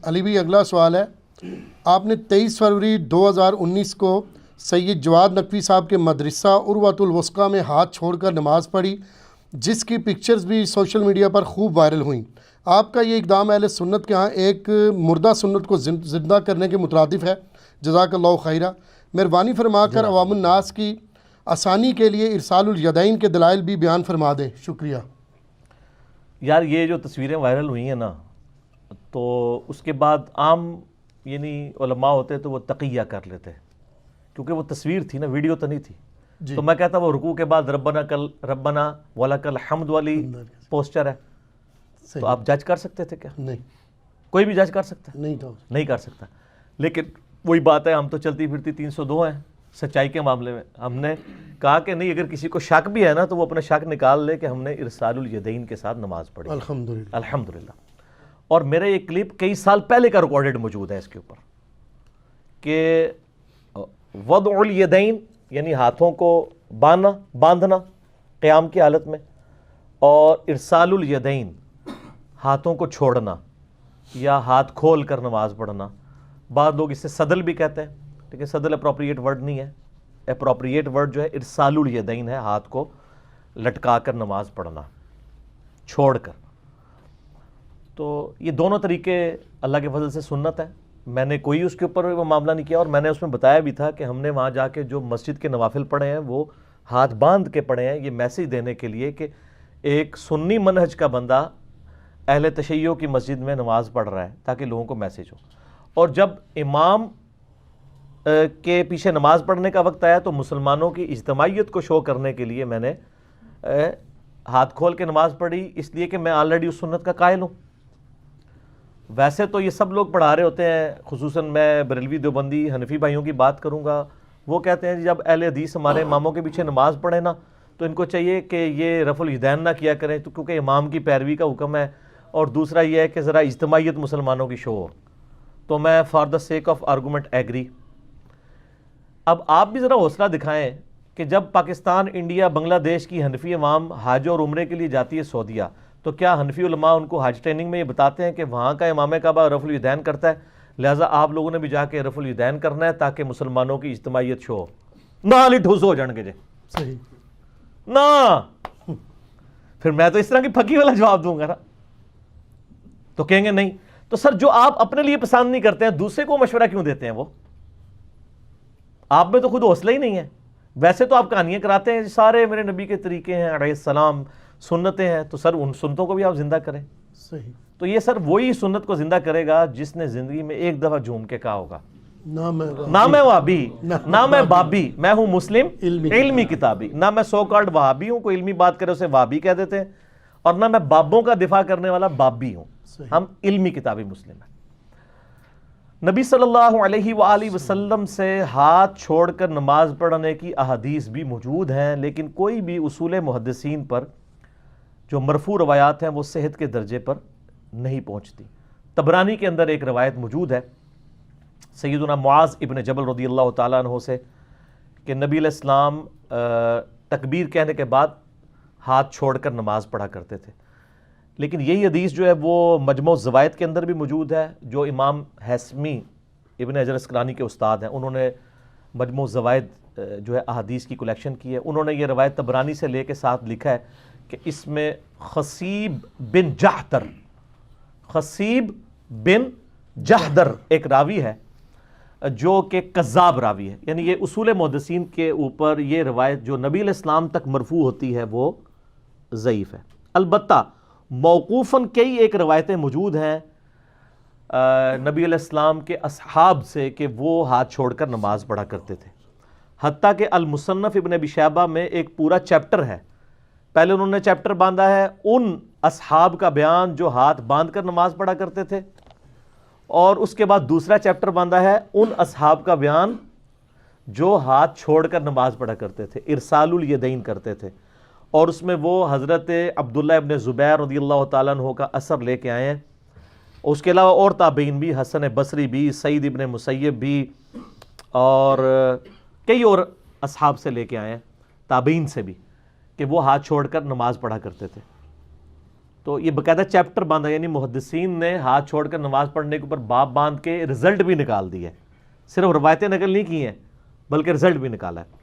علی بھی اگلا سوال ہے، آپ نے 23 فروری 2019 کو سید جواد نقوی صاحب کے مدرسہ عروۃ الوثقیٰ میں ہاتھ چھوڑ کر نماز پڑھی، جس کی پکچرز بھی سوشل میڈیا پر خوب وائرل ہوئیں۔ آپ کا یہ اقدام اہل سنت کے ہاں ایک مردہ سنت کو زندہ کرنے کے مترادف ہے۔ جزاک اللہ خیرہ۔ مہربانی فرما کر عوام الناس کی آسانی کے لیے ارسال الیدین کے دلائل بھی بیان فرما دیں، شکریہ۔ یار یہ جو تصویریں وائرل ہوئی ہیں نا، تو اس کے بعد عام یعنی علماء ہوتے تو وہ تقیہ کر لیتے، کیونکہ وہ تصویر تھی نا، ویڈیو تو نہیں تھی۔ تو میں کہتا وہ رکوع کے بعد ربنا ولک الحمد والی پوسچر ہے، تو آپ جج کر سکتے تھے کیا؟ نہیں، کوئی بھی جج کر سکتا ہے؟ نہیں کر سکتا۔ لیکن وہی بات ہے، ہم تو چلتی پھرتی 302 ہیں سچائی کے معاملے میں۔ ہم نے کہا کہ نہیں، اگر کسی کو شک بھی ہے نا تو وہ اپنا شک نکال لے کہ ہم نے ارسال الیدین کے ساتھ نماز پڑھی۔ الحمدللہ۔ اور میرا یہ کلپ کئی سال پہلے کا ریکارڈڈ موجود ہے اس کے اوپر، کہ وضع الیدین یعنی ہاتھوں کو باندھنا قیام کی حالت میں، اور ارسال الیدین ہاتھوں کو چھوڑنا یا ہاتھ کھول کر نماز پڑھنا۔ بعض لوگ اسے صدل بھی کہتے ہیں، لیکن صدل اپروپریٹ ورڈ نہیں ہے۔ اپروپریٹ ورڈ جو ہے ارسال الیدین ہے، ہاتھ کو لٹکا کر نماز پڑھنا چھوڑ کر۔ تو یہ دونوں طریقے اللہ کے فضل سے سنت ہے، میں نے کوئی اس کے اوپر وہ معاملہ نہیں کیا، اور میں نے اس میں بتایا بھی تھا کہ ہم نے وہاں جا کے جو مسجد کے نوافل پڑھے ہیں وہ ہاتھ باندھ کے پڑھے ہیں، یہ میسیج دینے کے لیے کہ ایک سنی منہج کا بندہ اہل تشیع کی مسجد میں نماز پڑھ رہا ہے، تاکہ لوگوں کو میسیج ہو۔ اور جب امام کے پیچھے نماز پڑھنے کا وقت آیا تو مسلمانوں کی اجتماعیت کو شو کرنے کے لیے میں نے ہاتھ کھول کے نماز پڑھی، اس لیے کہ میں آلریڈی اس سنت کا قائل ہوں۔ ویسے تو یہ سب لوگ پڑھا رہے ہوتے ہیں، خصوصاً میں بریلوی دیوبندی حنفی بھائیوں کی بات کروں گا، وہ کہتے ہیں جب اہل حدیث ہمارے اماموں کے پیچھے نماز پڑھے نا تو ان کو چاہیے کہ یہ رفع الیدین نہ کیا کریں، تو کیونکہ امام کی پیروی کا حکم ہے، اور دوسرا یہ ہے کہ ذرا اجتماعیت مسلمانوں کی شو ہو۔ تو میں for the sake of argument agree. اب آپ بھی ذرا حوصلہ دکھائیں کہ جب پاکستان، انڈیا، بنگلہ دیش کی حنفی عوام حج اور عمرے کے لیے جاتی ہے سعودیہ، تو کیا حنفی علماء ان کو حج ٹریننگ میں یہ بتاتے ہیں کہ وہاں کا امام کعبہ رفع الیدین کرتا ہے، لہٰذا آپ لوگوں نے بھی جا کے رفع الیدین کرنا ہے تاکہ مسلمانوں کی اجتماعیت شو ہو؟ نال ہی ٹھوس ہو جان گے جی، صحیح نا پھر میں تو اس طرح کی پھکی والا جواب دوں گا نا، تو کہیں گے نہیں۔ تو سر جو آپ اپنے لیے پسند نہیں کرتے ہیں، دوسرے کو مشورہ کیوں دیتے ہیں؟ وہ آپ میں تو خود حوصلہ ہی نہیں ہے۔ ویسے تو آپ کہانیاں کراتے ہیں سارے میرے نبی کے طریقے ہیں علیہ السلام، سنتیں ہیں، تو سر ان سنتوں کو بھی آپ زندہ کریں۔ صحیح۔ تو یہ سر وہی سنت کو زندہ کرے گا جس نے زندگی میں ایک دفعہ جھوم کے کہا ہوگا نہ میں وہابی، نہ میں بابی، میں ہوں مسلم علمی کتابی۔ نہ میں سو کالڈ وہابی ہوں، کوئی علمی بات کرے اسے وہابی کہہ دیتے ہیں، اور نہ میں بابوں کا دفاع کرنے والا بابی ہوں، ہم علمی کتابی مسلم ہیں۔ نبی صلی اللہ علیہ وآلہ وسلم سے ہاتھ چھوڑ کر نماز پڑھنے کی احادیث بھی موجود ہیں، لیکن کوئی بھی اصول محدثین پر جو مرفوع روایات ہیں وہ صحت کے درجے پر نہیں پہنچتی۔ طبرانی کے اندر ایک روایت موجود ہے سیدنا معاذ ابن جبل رضی اللہ تعالیٰ عنہ سے کہ نبی علیہ السلام تکبیر کہنے کے بعد ہاتھ چھوڑ کر نماز پڑھا کرتے تھے، لیکن یہی حدیث جو ہے وہ مجموع الزوائد کے اندر بھی موجود ہے، جو امام حیثمی ابن حجر اسقلانی کے استاد ہیں، انہوں نے مجموع الزوائد جو ہے احادیث کی کلیکشن کی ہے، انہوں نے یہ روایت طبرانی سے لے کے ساتھ لکھا ہے کہ اس میں خصیب بن جحدر ایک راوی ہے جو کہ کذاب راوی ہے، یعنی یہ اصول محدثین کے اوپر یہ روایت جو نبی علیہ السلام تک مرفوع ہوتی ہے وہ ضعیف ہے۔ البتہ موقوفاً کئی ایک روایتیں موجود ہیں نبی علیہ السلام کے اصحاب سے کہ وہ ہاتھ چھوڑ کر نماز پڑھا کرتے تھے، حتیٰ کہ المصنف ابن ابی شیبہ میں ایک پورا چیپٹر ہے، پہلے انہوں نے چیپٹر باندھا ہے ان اصحاب کا بیان جو ہاتھ باندھ کر نماز پڑھا کرتے تھے، اور اس کے بعد دوسرا چیپٹر باندھا ہے ان اصحاب کا بیان جو ہاتھ چھوڑ کر نماز پڑھا کرتے تھے، ارسال الیدین کرتے تھے، اور اس میں وہ حضرت عبداللہ ابن زبیر رضی اللہ تعالیٰ عنہ کا اثر لے کے آئے ہیں، اس کے علاوہ اور تابعین بھی، حسن بصری بھی، سعید ابن مسیب بھی، اور کئی اور اصحاب سے لے کے آئے ہیں، تابعین سے بھی، کہ وہ ہاتھ چھوڑ کر نماز پڑھا کرتے تھے۔ تو یہ باقاعدہ چیپٹر باندھا، یعنی محدثین نے ہاتھ چھوڑ کر نماز پڑھنے کے اوپر باب باندھ کے رزلٹ بھی نکال دی ہے، صرف روایتیں نقل نہیں کی ہیں بلکہ رزلٹ بھی نکالا ہے۔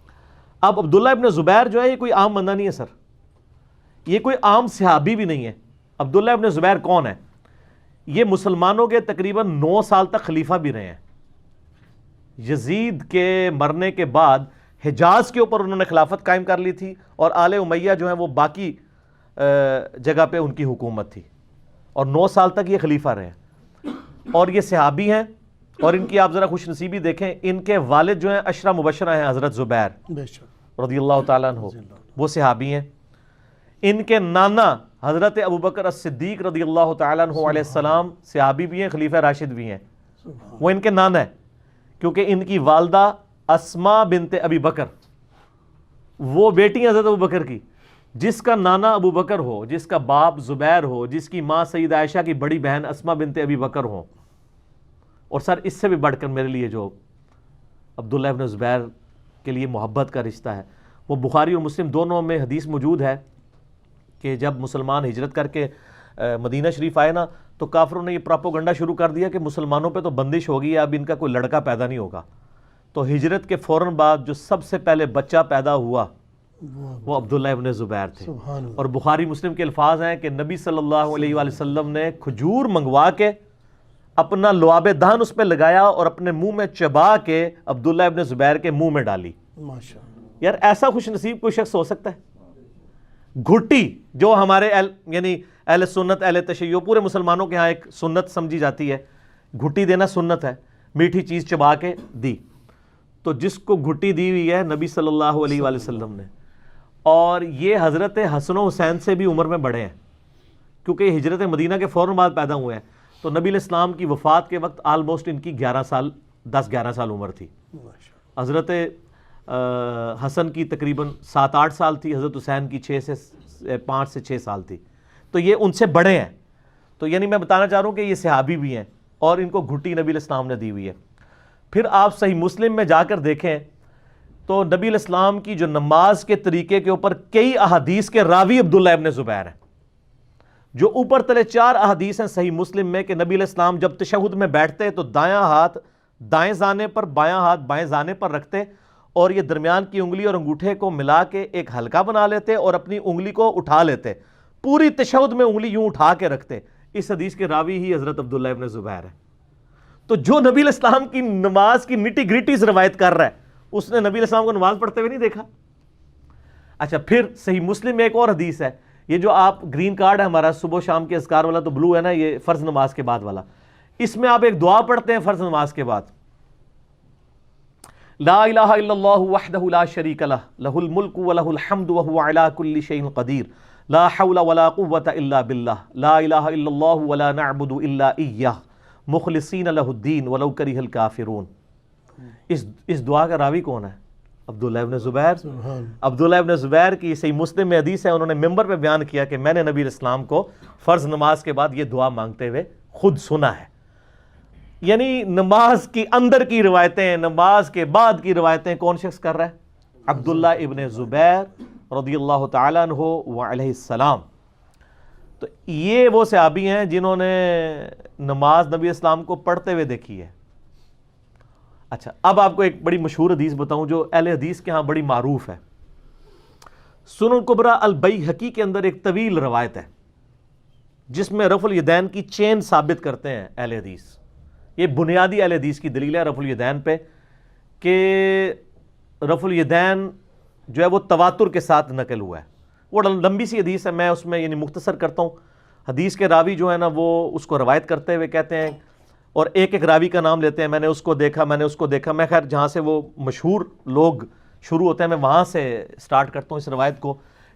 اب عبداللہ ابن زبیر جو ہے یہ کوئی عام بندہ نہیں ہے سر، یہ کوئی عام صحابی بھی نہیں ہے۔ عبداللہ ابن زبیر کون ہے؟ یہ مسلمانوں کے تقریباً 9 سال تک خلیفہ بھی رہے ہیں۔ یزید کے مرنے کے بعد حجاز کے اوپر انہوں نے خلافت قائم کر لی تھی، اور آل امیہ جو ہیں وہ باقی جگہ پہ ان کی حکومت تھی، اور 9 سال تک یہ خلیفہ رہے ہیں، اور یہ صحابی ہیں۔ اور ان کی آپ ذرا خوش نصیبی دیکھیں، ان کے والد جو ہیں عشرہ مبشرہ ہیں حضرت زبیر رضی اللہ تعالیٰ عنہ، وہ صحابی ہیں۔ ان کے نانا حضرت ابوبکر الصدیق رضی اللہ تعالیٰ عنہ علیہ السلام صحابی بھی ہیں، خلیفہ راشد بھی ہیں، وہ ان کے نانا ہیں، کیونکہ ان کی والدہ اسماء بنت ابی بکر، وہ بیٹی ہیں حضرت ابوبکر کی، جس کا نانا ابو بکر ہو، جس کا باپ زبیر ہو، جس کی ماں سیدہ عائشہ کی بڑی بہن اسماء بنت ابی بکر ہو۔ اور سر اس سے بھی بڑھ کر میرے لیے جو عبداللہ ابن زبیر کے لیے محبت کا رشتہ ہے، وہ بخاری اور مسلم دونوں میں حدیث موجود ہے کہ جب مسلمان ہجرت کر کے مدینہ شریف آئے نا، تو کافروں نے یہ پراپوگنڈا شروع کر دیا کہ مسلمانوں پہ تو بندش ہوگی ہے، اب ان کا کوئی لڑکا پیدا نہیں ہوگا۔ تو ہجرت کے فوراً بعد جو سب سے پہلے بچہ پیدا ہوا وہ عبداللہ ابن زبیر تھے۔ اور بخاری مسلم کے الفاظ ہیں کہ نبی صلی اللہ علیہ وآلہ وسلم نے کھجور منگوا کے اپنا لعاب دہن اس پہ لگایا اور اپنے منہ میں چبا کے عبداللہ ابن زبیر کے منہ میں ڈالی۔ یار ایسا خوش نصیب کوئی شخص ہو سکتا ہے؟ گھٹی جو ہمارے یعنی اہل سنت اہل تشیع پورے مسلمانوں کے ہاں ایک سنت سمجھی جاتی ہے، گھٹی دینا سنت ہے، میٹھی چیز چبا کے دی، تو جس کو گھٹی دی ہوئی ہے نبی صلی اللہ علیہ وآلہ وسلم نے، اور یہ حضرت حسن و حسین سے بھی عمر میں بڑے ہیں، کیونکہ یہ ہجرت مدینہ کے فوراً بعد پیدا ہوئے ہیں، تو نبی علیہ السلام کی وفات کے وقت آلموسٹ ان کی 10-11 سال عمر تھی۔ حضرت حسن کی تقریباً 7-8 سال تھی، حضرت حسین کی 5 سے 6 سال تھی، تو یہ ان سے بڑے ہیں۔ تو یعنی میں بتانا چاہ رہا ہوں کہ یہ صحابی بھی ہیں، اور ان کو گھٹی نبی علیہ السلام نے دی ہوئی ہے۔ پھر آپ صحیح مسلم میں جا کر دیکھیں تو نبی علیہ السلام کی جو نماز کے طریقے کے اوپر کئی احادیث کے راوی عبداللہ ابن زبیر ہیں، جو اوپر تلے 4 احادیث ہیں صحیح مسلم میں کہ نبی علیہ السلام جب تشہد میں بیٹھتے تو دایاں ہاتھ دائیں زانے پر، بایاں ہاتھ بائیں زانے پر رکھتے، اور یہ درمیان کی انگلی اور انگوٹھے کو ملا کے ایک حلقہ بنا لیتے اور اپنی انگلی کو اٹھا لیتے، پوری تشہد میں انگلی یوں اٹھا کے رکھتے۔ اس حدیث کے راوی ہی حضرت عبداللہ ابن زبیر ہے۔ تو جو نبی علیہ السلام کی نماز کی نٹی گریٹیز روایت کر رہا ہے، اس نے نبی علیہ السلام کو نماز پڑھتے ہوئے نہیں دیکھا۔ اچھا، پھر صحیح مسلم میں ایک اور حدیث ہے، یہ جو آپ گرین کارڈ ہے ہمارا صبح شام کے اذکار والا، تو بلو ہے نا، یہ فرض نماز کے بعد والا، اس میں آپ ایک دعا پڑھتے ہیں فرض نماز کے بعد، لا الہ الا اللہ وحدہ لا شریک لہ، لہ الملک ولہ الحمد وہو علی کل شیء قدیر، لا حول ولا قوة الا باللہ، لا الہ الا اللہ ولا نعبد الا ایہ، مخلصین لہ الدین ولو کرہ الکافرون۔ اس دعا کا راوی کون ہے؟ عبداللہ ابن زبیر۔ عبداللہ ابن زبیر کی صحیح مسلم میں حدیث ہے، انہوں نے ممبر پہ بیان کیا کہ میں نے نبی علیہ السلام کو فرض نماز کے بعد یہ دعا مانگتے ہوئے خود سنا ہے۔ یعنی نماز کی اندر کی روایتیں، نماز کے بعد کی روایتیں کون شخص کر رہا ہے؟ عبداللہ ابن زبیر رضی اللہ تعالیٰ عنہ وعلیہ السلام۔ تو یہ وہ صحابی ہیں جنہوں نے نماز نبی اسلام کو پڑھتے ہوئے دیکھی ہے۔ اچھا، اب آپ کو ایک بڑی مشہور حدیث بتاؤں جو اہل حدیث کے ہاں بڑی معروف ہے۔ سنن کبریٰ البیہقی کے اندر ایک طویل روایت ہے جس میں رفع الیدین کی چین ثابت کرتے ہیں اہل حدیث۔ یہ بنیادی اہل حدیث کی دلیل ہے رفع الیدین پہ، کہ رفع الیدین جو ہے وہ تواتر کے ساتھ نقل ہوا ہے۔ وہ لمبی سی حدیث ہے، میں اس میں یعنی مختصر کرتا ہوں۔ حدیث کے راوی جو ہے نا وہ اس کو روایت کرتے ہوئے کہتے ہیں، اور ایک ایک راوی کا نام لیتے ہیں، میں نے اس کو دیکھا، میں نے اس کو دیکھا۔ میں خیر جہاں سے وہ مشہور لوگ شروع ہوتے ہیں میں وہاں سے سٹارٹ کرتا ہوں اس روایت کو،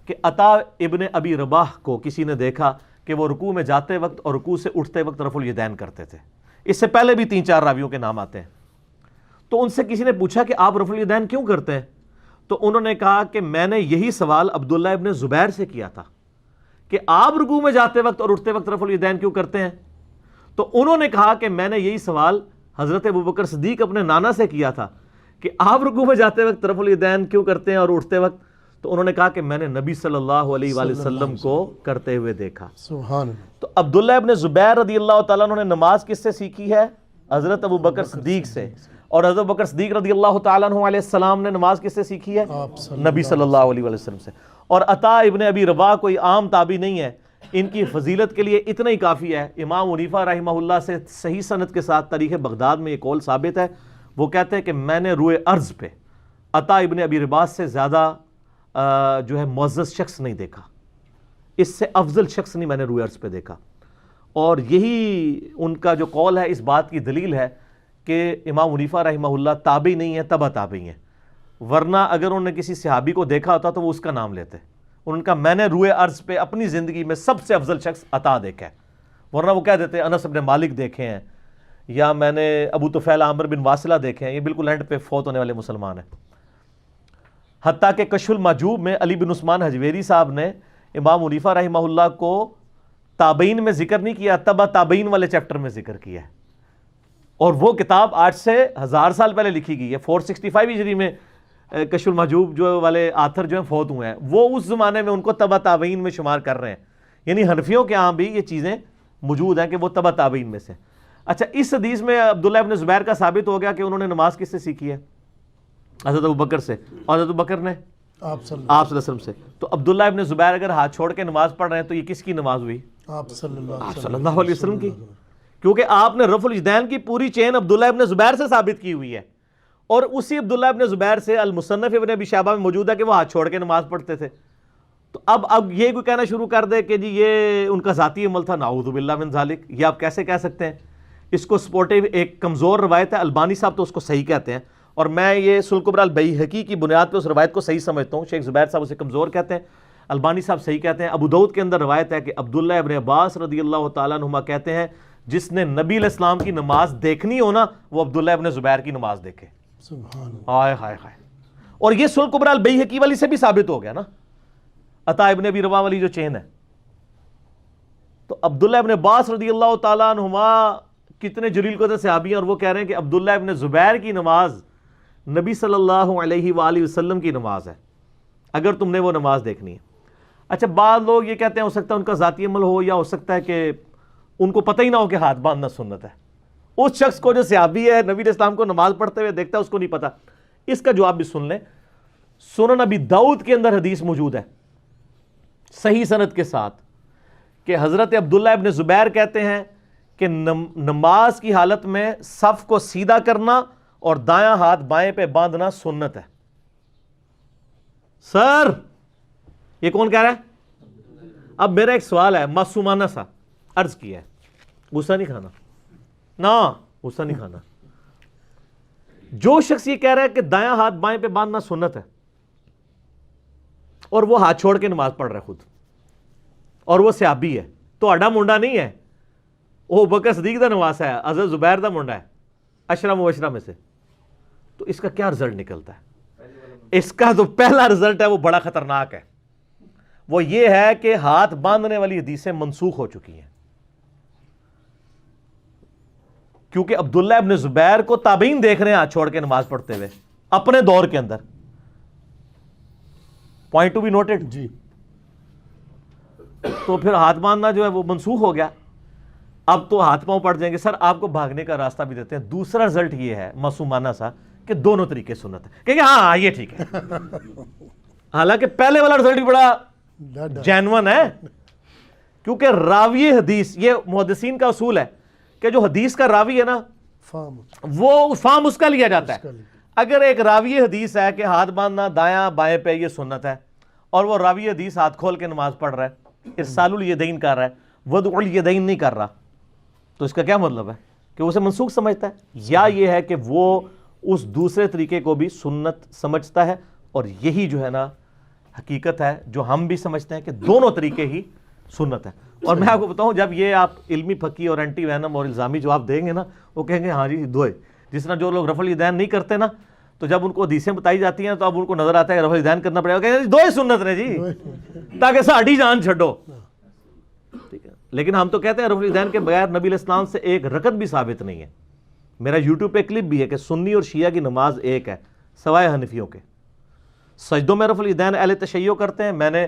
کہ عطا ابن ابی رباح کو کسی نے دیکھا کہ وہ رکوع میں جاتے وقت اور رکوع سے اٹھتے وقت رفع الیدین کرتے تھے۔ اس سے پہلے بھی 3-4 راویوں کے نام آتے ہیں۔ تو ان سے کسی نے پوچھا کہ آپ رفع الیدین کیوں کرتے ہیں؟ تو انہوں نے کہا کہ میں نے یہی سوال عبداللہ ابن زبیر سے کیا تھا کہ آپ رکوع میں جاتے وقت اور اٹھتے وقت رفع الیدین کیوں کرتے ہیں؟ تو انہوں نے کہا کہ میں نے یہی سوال حضرت ابوبکر صدیق اپنے نانا سے کیا تھا کہ آپ رکوع میں جاتے وقت رفع الیدین کیوں کرتے ہیں اور اٹھتے وقت؟ تو انہوں نے کہا کہ میں نے نبی صلی اللہ علیہ وآلہ وسلم کو کرتے ہوئے دیکھا. سبحان اللہ. تو عبداللہ ابن زبیر رضی اللہ تعالیٰ عنہ نے نماز کس سے سیکھی ہے؟ حضرت ابو بکر صدیق سے. اور حضرت ابو بکر صدیق رضی اللہ تعالیٰ عنہ علیہ السلام نے نماز کس سے سیکھی ہے؟ نبی صلی اللہ علیہ وسلم سے. اور عطا ابن ابی رباح کوئی عام تابعی نہیں ہے, ان کی فضیلت کے لیے اتنا ہی کافی ہے. امام حنیفہ رحمہ اللہ سے صحیح سند کے ساتھ تاریخ بغداد میں یہ قول ثابت ہے. وہ کہتے ہیں کہ میں نے روئے ارض پہ عطا ابن ابی رباح سے زیادہ جو ہے معزز شخص نہیں دیکھا, اس سے افضل شخص نہیں میں نے روئے ارض پہ دیکھا. اور یہی ان کا جو قول ہے اس بات کی دلیل ہے کہ امام حنیفہ رحمہ اللہ تابعی نہیں ہے, تبع تابعی ہیں. ورنہ اگر انہوں نے کسی صحابی کو دیکھا ہوتا تو وہ اس کا نام لیتے. ان کا میں نے روئے ارض پہ اپنی زندگی میں سب سے افضل شخص عطا دیکھا ہے, ورنہ وہ کہہ دیتے انس بن مالک دیکھے ہیں, یا میں نے ابو طفیل عامر بن واصلہ دیکھے ہیں. یہ بالکل اینڈ پہ فوت ہونے والے مسلمان ہیں. حتیٰ کہ کشف المحجوب میں علی بن عثمان حجویری صاحب نے امام حنیفہ رحمہ اللہ کو تابعین میں ذکر نہیں کیا, تبع تابعین والے چیپٹر میں ذکر کیا ہے. اور وہ کتاب آج سے 1000 سال پہلے لکھی گئی ہے. 465 ہجری میں کشف المحجوب جو والے آتھر جو ہیں فوت ہوئے ہیں, وہ اس زمانے میں ان کو تبع تابعین میں شمار کر رہے ہیں. یعنی حنفیوں کے ہاں بھی یہ چیزیں موجود ہیں کہ وہ تبع تابعین میں سے. اچھا, اس حدیث میں عبداللہ ابن زبیر کا ثابت ہو گیا کہ انہوں نے نماز کس سے سیکھی ہے؟ حضرت ابو بکر سے. اور حضرت ابو بکر نے آپ صلی اللہ علیہ وسلم سے. تو عبداللہ ابن زبیر اگر ہاتھ چھوڑ کے نماز پڑھ رہے ہیں تو یہ کس کی نماز ہوئی؟ آپ صلی اللہ علیہ وسلم کی. کیونکہ آپ نے رفع الیدین کی پوری چین عبداللہ ابن زبیر سے ثابت کی ہوئی ہے. اور اسی عبداللہ ابن زبیر سے المصنف ابن ابی شیبہ میں موجود ہے کہ وہ ہاتھ چھوڑ کے نماز پڑھتے تھے. تو اب یہ کوئی کہنا شروع کر دے کہ جی یہ ان کا ذاتی عمل تھا, نعوذ باللہ من ذالک, یہ آپ کیسے کہہ سکتے ہیں؟ اس کو سپورٹیو ایک کمزور روایت ہے, البانی صاحب تو اس کو صحیح کہتے ہیں, اور میں یہ سنن کبریٰ البیہقی کی بنیاد پہ اس روایت کو صحیح سمجھتا ہوں. شیخ زبیر صاحب اسے کمزور کہتے ہیں, البانی صاحب صحیح کہتے ہیں. ابو داؤد کے اندر روایت ہے کہ عبداللہ ابن عباس رضی اللہ تعالیٰ عنہما کہتے ہیں جس نے نبی علیہ السلام کی نماز دیکھنی ہو نا وہ عبداللہ ابن زبیر کی نماز دیکھے. سبحان اللہ. ہائے ہائے ہائے. اور یہ سنن کبریٰ البیہقی والی سے بھی ثابت ہو گیا نا, عطا ابن ابی رباح والی جو چین ہے. تو عبداللہ ابن عباس رضی اللہ تعالیٰ عنہما کتنے جلیل قدر صحابی ہیں, اور وہ کہہ رہے ہیں کہ عبداللہ ابن زبیر کی نماز نبی صلی اللہ علیہ وآلہ وسلم کی نماز ہے اگر تم نے وہ نماز دیکھنی ہے. اچھا, بعض لوگ یہ کہتے ہیں ہو سکتا ہے ان کا ذاتی عمل ہو, یا ہو سکتا ہے کہ ان کو پتہ ہی نہ ہو کہ ہاتھ باندھنا سنت ہے. اس شخص کو جو صحابی ہے نبی علیہ السلام کو نماز پڑھتے ہوئے دیکھتا ہے اس کو نہیں پتا. اس کا جواب بھی سن لیں. سنن ابی داؤد کے اندر حدیث موجود ہے صحیح سند کے ساتھ کہ حضرت عبداللہ ابن زبیر کہتے ہیں کہ نماز کی حالت میں صف کو سیدھا کرنا اور دایاں ہاتھ بائیں پہ باندھنا سنت ہے. سر یہ کون کہہ رہا ہے؟ اب میرا ایک سوال ہے, معصومانہ سا عرض کیا ہے, غصہ نہیں کھانا نا, غصہ نہیں کھانا. جو شخص یہ کہہ رہا ہے کہ دایاں ہاتھ بائیں پہ باندھنا سنت ہے اور وہ ہاتھ چھوڑ کے نماز پڑھ رہا ہے خود, اور وہ صحابی ہے, تو اڈا منڈا نہیں ہے, وہ بکر صدیق دا نواس ہے, حضرت زبیر دا منڈا ہے, عشرہ مبشرہ میں سے. تو اس کا کیا رزلٹ نکلتا ہے؟ اس کا تو پہلا رزلٹ ہے وہ بڑا خطرناک ہے. وہ یہ ہے کہ ہاتھ باندھنے والی حدیثیں منسوخ ہو چکی ہیں, کیونکہ عبداللہ ابن زبیر کو تابعین دیکھ رہے ہیں ہاتھ چھوڑ کے نماز پڑھتے ہوئے اپنے دور کے اندر. پوائنٹ ٹو بی نوٹڈ جی. تو پھر ہاتھ باندھنا جو ہے وہ منسوخ ہو گیا. اب تو ہاتھ پاؤں پڑ جائیں گے. سر آپ کو بھاگنے کا راستہ بھی دیتے ہیں. دوسرا رزلٹ یہ ہے معصومانہ سا کہ دونوں طریقے سنت ہے, کہ ہاں یہ ٹھیک ہے. حالانکہ پہلے والا رزلٹ بھی بڑا جینون ہے, کیونکہ راوی حدیث, یہ محدثین کا اصول ہے کہ جو حدیث کا راوی ہے نا وہ فام اس کا لیا جاتا ہے. اگر ایک راوی حدیث ہے کہ ہاتھ باندھنا دایاں بائیں پہ یہ سنت ہے, اور وہ راوی حدیث ہاتھ کھول کے نماز پڑھ رہا ہے, ارسال الیدین کر رہا ہے, وضع الیدین نہیں کر رہا, تو اس کا کیا مطلب ہے کہ وہ اسے منسوخ سمجھتا ہے, یا یہ ہے کہ وہ اس دوسرے طریقے کو بھی سنت سمجھتا ہے. اور یہی جو ہے نا حقیقت ہے جو ہم بھی سمجھتے ہیں کہ دونوں طریقے ہی سنت ہے. اور میں آپ کو بتاؤں, جب یہ آپ علمی پھکی اور اینٹی وینم اور الزامی جواب دیں گے نا, وہ کہیں گے ہاں جی دوئے. جس طرح جو لوگ رفع الیدین نہیں کرتے نا, تو جب ان کو حدیثیں بتائی جاتی ہیں تو اب ان کو نظر آتا ہے کہ رفع الیدین کرنا پڑے گا, کہیں گے دوئے سنت نے جی, تاکہ ساڑھی جان چھڈو. ٹھیک ہے, لیکن ہم تو کہتے ہیں رفع الیدین کے بغیر نبی علیہ السلام سے ایک رکعت بھی ثابت نہیں ہے. میرا یوٹیوب پہ کلپ بھی ہے کہ سنی اور شیعہ کی نماز ایک ہے سوائے حنفیوں کے. سجدوں میں رفع الیدین اہل تشیع کرتے ہیں. میں نے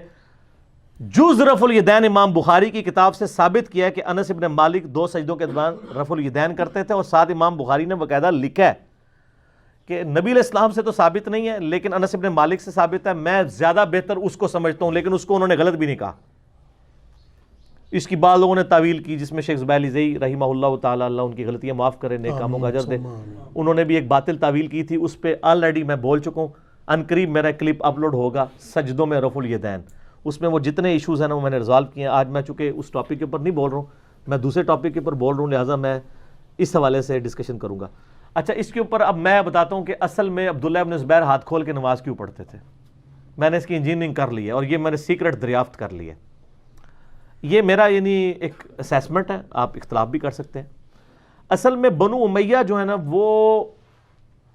جز رفع الیدین امام بخاری کی کتاب سے ثابت کیا ہے کہ انس ابن مالک 2 سجدوں کے دوران رفع الیدین کرتے تھے, اور ساتھ امام بخاری نے باقاعدہ لکھا ہے کہ نبی علیہ السلام سے تو ثابت نہیں ہے لیکن انس ابن مالک سے ثابت ہے. میں زیادہ بہتر اس کو سمجھتا ہوں, لیکن اس کو انہوں نے غلط بھی نہیں کہا. اس کی بعض لوگوں نے تعویل کی, جس میں شیخ زبیر علیزئی رحمہ اللہ تعالی, اللہ ان کی غلطیاں معاف کرے, نیک کاموں کا اجر دے, انہوں نے بھی ایک باطل تعویل کی تھی. اس پہ آلریڈی میں بول چکا ہوں, ان قریب میرا کلپ اپلوڈ ہوگا سجدوں میں رفع الیدین. اس میں وہ جتنے ایشوز ہیں نا وہ میں نے ریزالو کیے ہیں. آج میں چونکہ اس ٹاپک کے اوپر نہیں بول رہا ہوں, میں دوسرے ٹاپک کے اوپر بول رہا ہوں, لہٰذا میں اس حوالے سے ڈسکشن کروں گا. اچھا, اس کے اوپر اب میں بتاتا ہوں کہ اصل میں عبداللہ ابن زبیر ہاتھ کھول کے نماز کیوں پڑھتے تھے. میں نے اس کی انجینئرنگ کر لی ہے, اور یہ میں نے سیکرٹ دریافت کر لی ہے. یہ میرا یعنی ایک اسیسمنٹ ہے, آپ اختلاف بھی کر سکتے ہیں. اصل میں بنو امیہ جو ہے نا وہ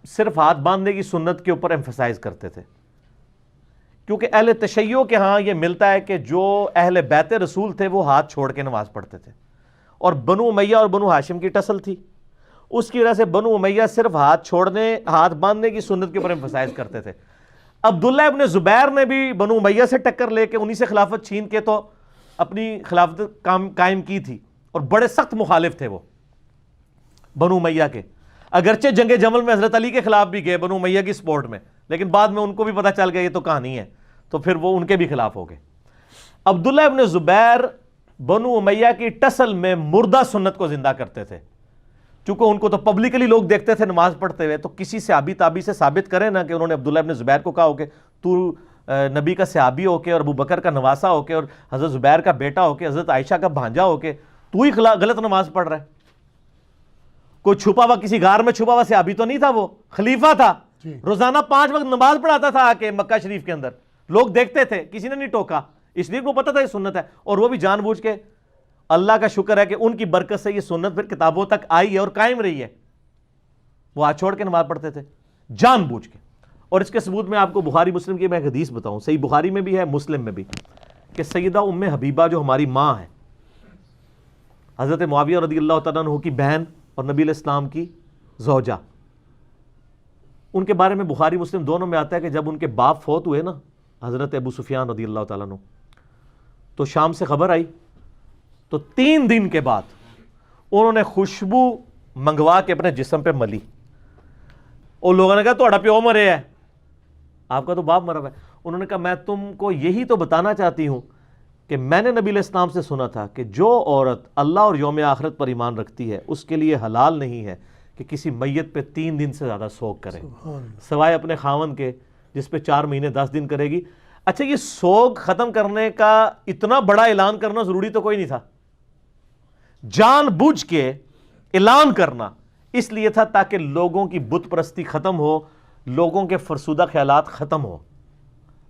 صرف ہاتھ باندھنے کی سنت کے اوپر ایمفسائز کرتے تھے, کیونکہ اہل تشیع کے ہاں یہ ملتا ہے کہ جو اہل بیت رسول تھے وہ ہاتھ چھوڑ کے نماز پڑھتے تھے, اور بنو امیہ اور بنو ہاشم کی ٹسل تھی. اس کی وجہ سے بنو امیہ صرف ہاتھ باندھنے کی سنت کے اوپر ایمفسائز کرتے تھے. عبداللہ ابن زبیر نے بھی بنو امیہ سے ٹکر لے کے انہی سے خلافت چھین کے تو اپنی خلافت قائم کی تھی, اور بڑے سخت مخالف تھے وہ بنو امیہ کے. اگرچہ جنگ جمل میں حضرت علی کے خلاف بھی گئے بنو امیہ کی سپورٹ میں, لیکن بعد میں ان کو بھی پتہ چل گیا یہ تو کہانی ہے, تو پھر وہ ان کے بھی خلاف ہو گئے. عبداللہ ابن زبیر بنو امیہ کی ٹسل میں مردہ سنت کو زندہ کرتے تھے, چونکہ ان کو تو پبلکلی لوگ دیکھتے تھے نماز پڑھتے ہوئے. تو کسی صحابی تابعی سے ثابت کرے نا کہ انہوں نے عبداللہ ابن زبیر کو کہا ہو کہ تو نبی کا صحابی ہو کے اور ابو بکر کا نواسا ہو کے اور حضرت زبیر کا بیٹا ہو کے حضرت عائشہ کا بھانجا ہو کے تو ہی غلط نماز پڑھ رہا ہے. کوئی چھپا ہوا کسی غار میں چھپا ہوا صحابی تو نہیں تھا, وہ خلیفہ تھا, روزانہ 5 وقت نماز پڑھاتا تھا آ کے مکہ شریف کے اندر, لوگ دیکھتے تھے, کسی نے نہیں ٹوکا, اس لیے وہ پتہ تھا یہ سنت ہے. اور وہ بھی جان بوجھ کے, اللہ کا شکر ہے کہ ان کی برکت سے یہ سنت پھر کتابوں تک آئی ہے اور قائم رہی ہے. وہ ہاتھ چھوڑ کے نماز پڑھتے تھے جان بوجھ کے. اور اس کے ثبوت میں آپ کو بخاری مسلم کی میں ایک حدیث بتاؤں, صحیح بخاری میں بھی ہے مسلم میں بھی, کہ سیدہ ام حبیبہ جو ہماری ماں ہے, حضرت معاویہ رضی اللہ تعالیٰ عنہ کی بہن اور نبی علیہ السلام کی زوجہ, ان کے بارے میں بخاری مسلم دونوں میں آتا ہے کہ جب ان کے باپ فوت ہوئے نا حضرت ابو سفیان رضی اللہ تعالیٰ عنہ, تو شام سے خبر آئی, تو 3 دن کے بعد انہوں نے خوشبو منگوا کے اپنے جسم پہ ملی, اور لوگوں نے کہا تھوڑا پیو مرے ہے, آپ کا تو باپ مرا ہے. انہوں نے کہا میں تم کو یہی تو بتانا چاہتی ہوں کہ میں نے نبی علیہ السلام سے سنا تھا کہ جو عورت اللہ اور یوم آخرت پر ایمان رکھتی ہے اس کے لیے حلال نہیں ہے کہ کسی میت پہ 3 دن سے زیادہ سوگ کرے, سوائے اپنے خاوند کے جس پہ 4 مہینے 10 دن کرے گی. اچھا, یہ سوگ ختم کرنے کا اتنا بڑا اعلان کرنا ضروری تو کوئی نہیں تھا, جان بوجھ کے اعلان کرنا اس لیے تھا تاکہ لوگوں کی بت پرستی ختم ہو, لوگوں کے فرسودہ خیالات ختم ہو,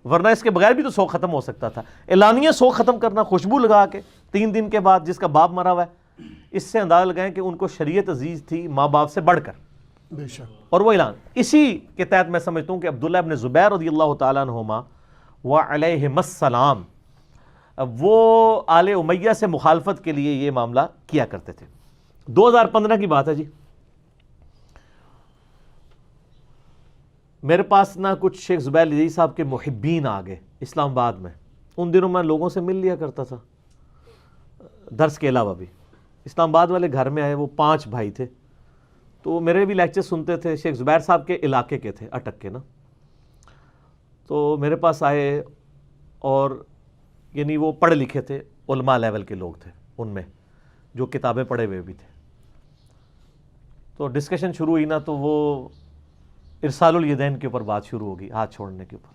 ورنہ اس کے بغیر بھی تو سوگ ختم ہو سکتا تھا. اعلانیہ سوگ ختم کرنا خوشبو لگا کے 3 دن کے بعد جس کا باپ مرا ہوا ہے, اس سے اندازہ لگائیں کہ ان کو شریعت عزیز تھی ماں باپ سے بڑھ کر, بے شک. اور وہ اعلان اسی کے تحت میں سمجھتا ہوں کہ عبداللہ ابن زبیر رضی اللہ تعالیٰ عنہما وعلیہم السلام وہ آل امیہ سے مخالفت کے لیے یہ معاملہ کیا کرتے تھے. 2015 کی بات ہے جی, میرے پاس نہ کچھ شیخ زبیر علیزئی صاحب کے محبین آ گئے اسلام آباد میں. ان دنوں میں لوگوں سے مل لیا کرتا تھا درس کے علاوہ بھی. اسلام آباد والے گھر میں آئے, وہ 5 بھائی تھے, تو میرے بھی لیکچر سنتے تھے. شیخ زبیر صاحب کے علاقے کے تھے, اٹک کے نا. تو میرے پاس آئے, اور یعنی وہ پڑھے لکھے تھے, علماء لیول کے لوگ تھے, ان میں جو کتابیں پڑھے ہوئے بھی تھے. تو ڈسکشن شروع ہوئی نا, تو وہ ارسال الیدین کے اوپر بات شروع ہوگی, ہاتھ چھوڑنے کے اوپر.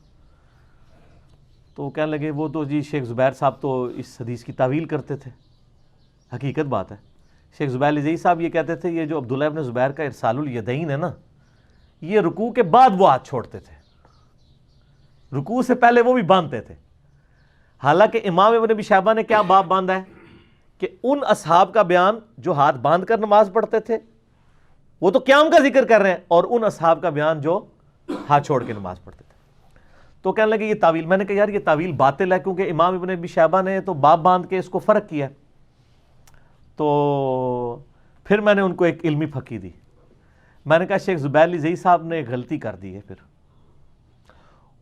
تو کہنے لگے وہ تو جی شیخ زبیر صاحب تو اس حدیث کی تعویل کرتے تھے. حقیقت بات ہے, شیخ زبیر علیزئی صاحب یہ کہتے تھے یہ جو عبداللہ ابن زبیر کا ارسال الیدین ہے نا, یہ رکوع کے بعد وہ ہاتھ چھوڑتے تھے, رکوع سے پہلے وہ بھی باندھتے تھے. حالانکہ امام ابن ابی شیبہ نے کیا باب باندھا ہے کہ ان اصحاب کا بیان جو ہاتھ باندھ کر نماز پڑھتے تھے وہ تو قیام کا ذکر کر رہے ہیں, اور ان اصحاب کا بیان جو ہاتھ چھوڑ کے نماز پڑھتے تھے. تو کہنے لگے یہ تعویل. میں نے کہا یار یہ تعویل باطل ہے, کیونکہ امام ابن ابی شیبہ نے تو باب باندھ کے اس کو فرق کیا. تو پھر میں نے ان کو ایک علمی پھکی دی. میں نے کہا شیخ زبیر علیزئی صاحب نے ایک غلطی کر دی ہے. پھر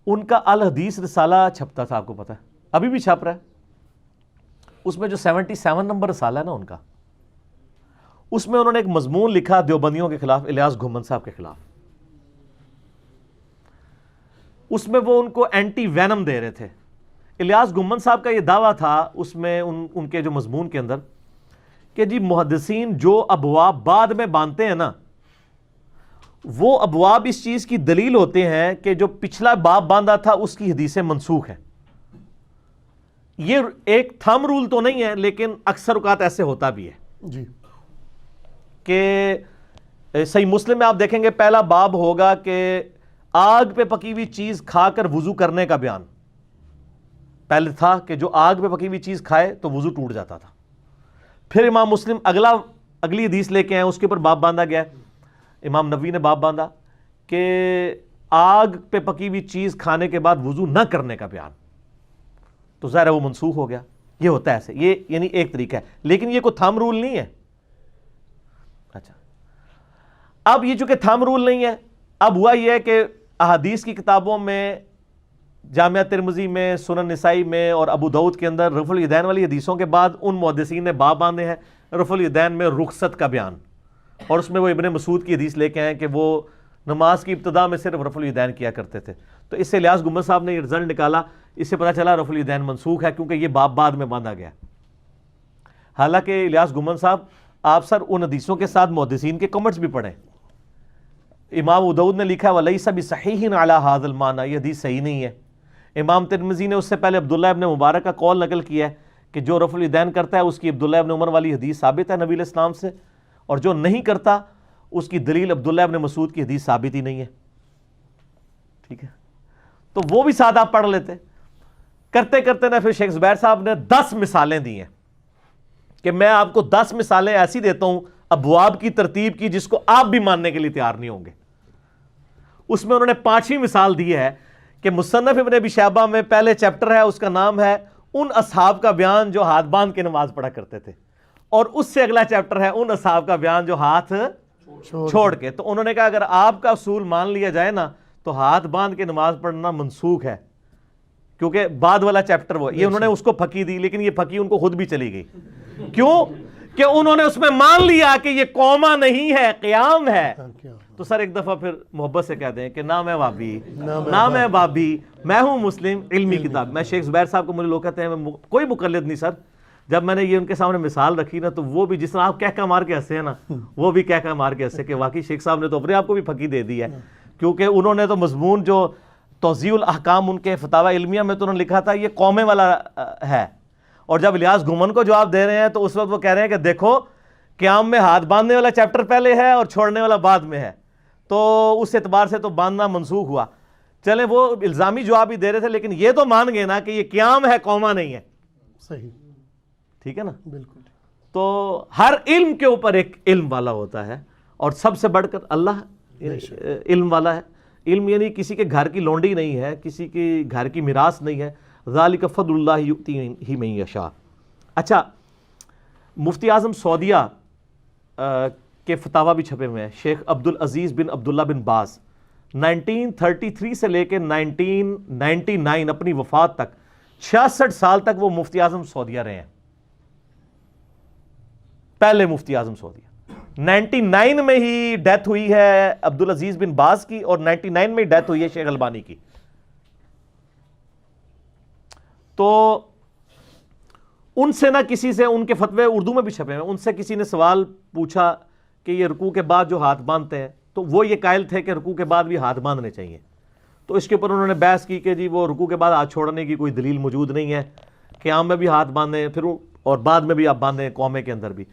ان کا الحدیث رسالہ چھپتا تھا، آپ کو پتہ ہے ابھی بھی چھپ رہا ہے. اس میں جو 77 نمبر رسالہ ہے نا ان کا، اس میں انہوں نے ایک مضمون لکھا دیوبندیوں کے خلاف، الیاس گھمن صاحب کے خلاف. اس میں وہ ان کو اینٹی وینم دے رہے تھے. الیاس گھمن صاحب کا یہ دعویٰ تھا اس میں ان کے جو مضمون کے اندر کہ جی محدثین جو ابواب بعد میں باندھتے ہیں نا، وہ ابواب اس چیز کی دلیل ہوتے ہیں کہ جو پچھلا باب باندھا تھا اس کی حدیثیں منسوخ ہیں. یہ ایک تھم رول تو نہیں ہے لیکن اکثر اوقات ایسے ہوتا بھی ہے جی کہ صحیح مسلم میں آپ دیکھیں گے پہلا باب ہوگا کہ آگ پہ پکی ہوئی چیز کھا کر وضو کرنے کا بیان. پہلے تھا کہ جو آگ پہ پکی ہوئی چیز کھائے تو وضو ٹوٹ جاتا تھا. پھر امام مسلم اگلی حدیث لے کے آئے، اس کے اوپر باب باندھا گیا. امام نووی نے باب باندھا کہ آگ پہ پکی ہوئی چیز کھانے کے بعد وضو نہ کرنے کا بیان. تو ظاہر ہے وہ منسوخ ہو گیا. یہ ہوتا ہے ایسے، یہ یعنی ایک طریقہ ہے، لیکن یہ کوئی تھم رول نہیں ہے. اچھا، اب یہ چونکہ تھم رول نہیں ہے، اب ہوا یہ ہے کہ احادیث کی کتابوں میں، جامعہ ترمذی میں، سنن نسائی میں اور ابو داؤد کے اندر رفع الیدین والی حدیثوں کے بعد ان محدثین نے باب باندھے ہیں رفع الیدین میں رخصت کا بیان. اور اس میں وہ ابن مسعود کی حدیث لے کے آئے کہ وہ نماز کی ابتدا میں صرف رفع الیدین کیا کرتے تھے. تو اس سے الیاس گھمن صاحب نے یہ رزلٹ نکالا، اس سے پتہ چلا رفع الیدین منسوخ ہے کیونکہ یہ باب بعد میں باندھا گیا. حالانکہ الیاس گھمن صاحب آپ سر ان حدیثوں کے ساتھ محدثین کے کمنٹس بھی پڑھیں. امام ابو داؤد نے لکھا ہے وَلَيْسَ بِصَحِيحٍ عَلَى هَذَا الْمَعْنَى، یہ حدیث صحیح نہیں ہے. امام ترمذی نے اس سے پہلے عبداللہ ابن مبارک کا قول نقل کیا ہے کہ جو رفع الیدین کرتا ہے اس کی عبداللہ ابن عمر والی حدیث ثابت ہے نبی علیہ السلام سے، اور جو نہیں کرتا اس کی دلیل عبداللہ ابن مسعود کی حدیث ثابت ہی نہیں ہے. ٹھیک ہے، تو وہ بھی ساتھ آپ پڑھ لیتے. کرتے کرتے نا پھر شیخ زبیر صاحب نے 10 مثالیں دی ہیں کہ میں آپ کو 10 مثالیں ایسی دیتا ہوں ابواب کی ترتیب کی جس کو آپ بھی ماننے کے لیے تیار نہیں ہوں گے. اس میں انہوں نے 5ویں مثال دی ہے کہ مصنف ابن ابی شیبہ میں پہلے چیپٹر ہے، اس کا نام ہے ان اصحاب کا بیان جو ہاتھ باندھ کے نماز پڑھا کرتے تھے، اور اس سے اگلا چیپٹر ہے ان اصحاب کا بیان جو ہاتھ چھوڑ کے. تو انہوں نے کہا اگر آپ کا اصول مان لیا جائے نا تو ہاتھ باندھ کے نماز پڑھنا منسوخ ہے، کیونکہ بعد والا چیپٹر وہ یہ انہوں نے اس کو پھکی دی، لیکن یہ پھکی ان کو خود بھی چلی گئی. کیوں کہ انہوں نے اس میں مان لیا کہ یہ قوما نہیں ہے، قیام ہے. تو سر ایک دفعہ پھر محبت سے کہہ دیں کہ نہ میں وابی نہ میں بابی، میں ہوں مسلم علمی کتاب. میں شیخ زبیر صاحب کو مجھے لوگ کہتے ہیں میں کوئی مقلد نہیں سر. جب میں نے یہ ان کے سامنے مثال رکھی نا تو وہ بھی جس طرح آپ کہہ مار کے ہنسے ہیں نا، وہ بھی کہہ مار کے ہنسے کہ واقعی شیخ صاحب نے تو اپنے آپ کو بھی پھکی دے دی ہے. کیونکہ انہوں نے تو مضمون جو توضیح الاحکام ان کے فتاوی علمیہ میں تو انہوں نے لکھا تھا یہ قومے والا ہے، اور جب الیاس گھمن کو جواب دے رہے ہیں تو اس وقت وہ کہہ رہے ہیں کہ دیکھو قیام میں ہاتھ باندھنے والا چیپٹر پہلے ہے اور چھوڑنے والا بعد میں ہے، تو اس اعتبار سے تو باندھنا منسوخ ہوا. چلیں وہ الزامی جواب ہی دے رہے تھے لیکن یہ تو مان گئے نا کہ یہ قیام ہے، قوما نہیں ہے. صحیح، ٹھیک ہے نا. بالکل. تو ہر علم کے اوپر ایک علم والا ہوتا ہے، اور سب سے بڑھ کر اللہ علم والا ہے. علم یعنی کسی کے گھر کی لونڈی نہیں ہے، کسی کے گھر کی میراث نہیں ہے. ذالک فضل اللہ یؤتیہ من یشاء. اچھا، مفتی اعظم سعودیہ کے فتاوی بھی چھپے ہوئے ہیں. شیخ عبدالعزیز بن عبداللہ بن باز 1933 سے لے کے 1999 اپنی وفات تک 66 سال تک وہ مفتی اعظم سعودیہ رہے ہیں، پہلے مفتی اعظم سعودیہ. 99 میں ہی ڈیتھ ہوئی ہے عبدالعزیز بن باز کی، اور 99 میں ہی ڈیتھ ہوئی ہے شیخ البانی کی. تو ان سے نہ کسی سے، ان کے فتوے اردو میں بھی چھپے ہیں، ان سے کسی نے سوال پوچھا کہ یہ رکوع کے بعد جو ہاتھ باندھتے ہیں، تو وہ یہ قائل تھے کہ رکوع کے بعد بھی ہاتھ باندھنے چاہیے. تو اس کے اوپر انہوں نے بحث کی کہ جی وہ رکوع کے بعد ہاتھ چھوڑنے کی کوئی دلیل موجود نہیں ہے، قیام میں بھی ہاتھ باندھیں پھر اور بعد میں بھی آپ باندھیں، قومے کے اندر بھی.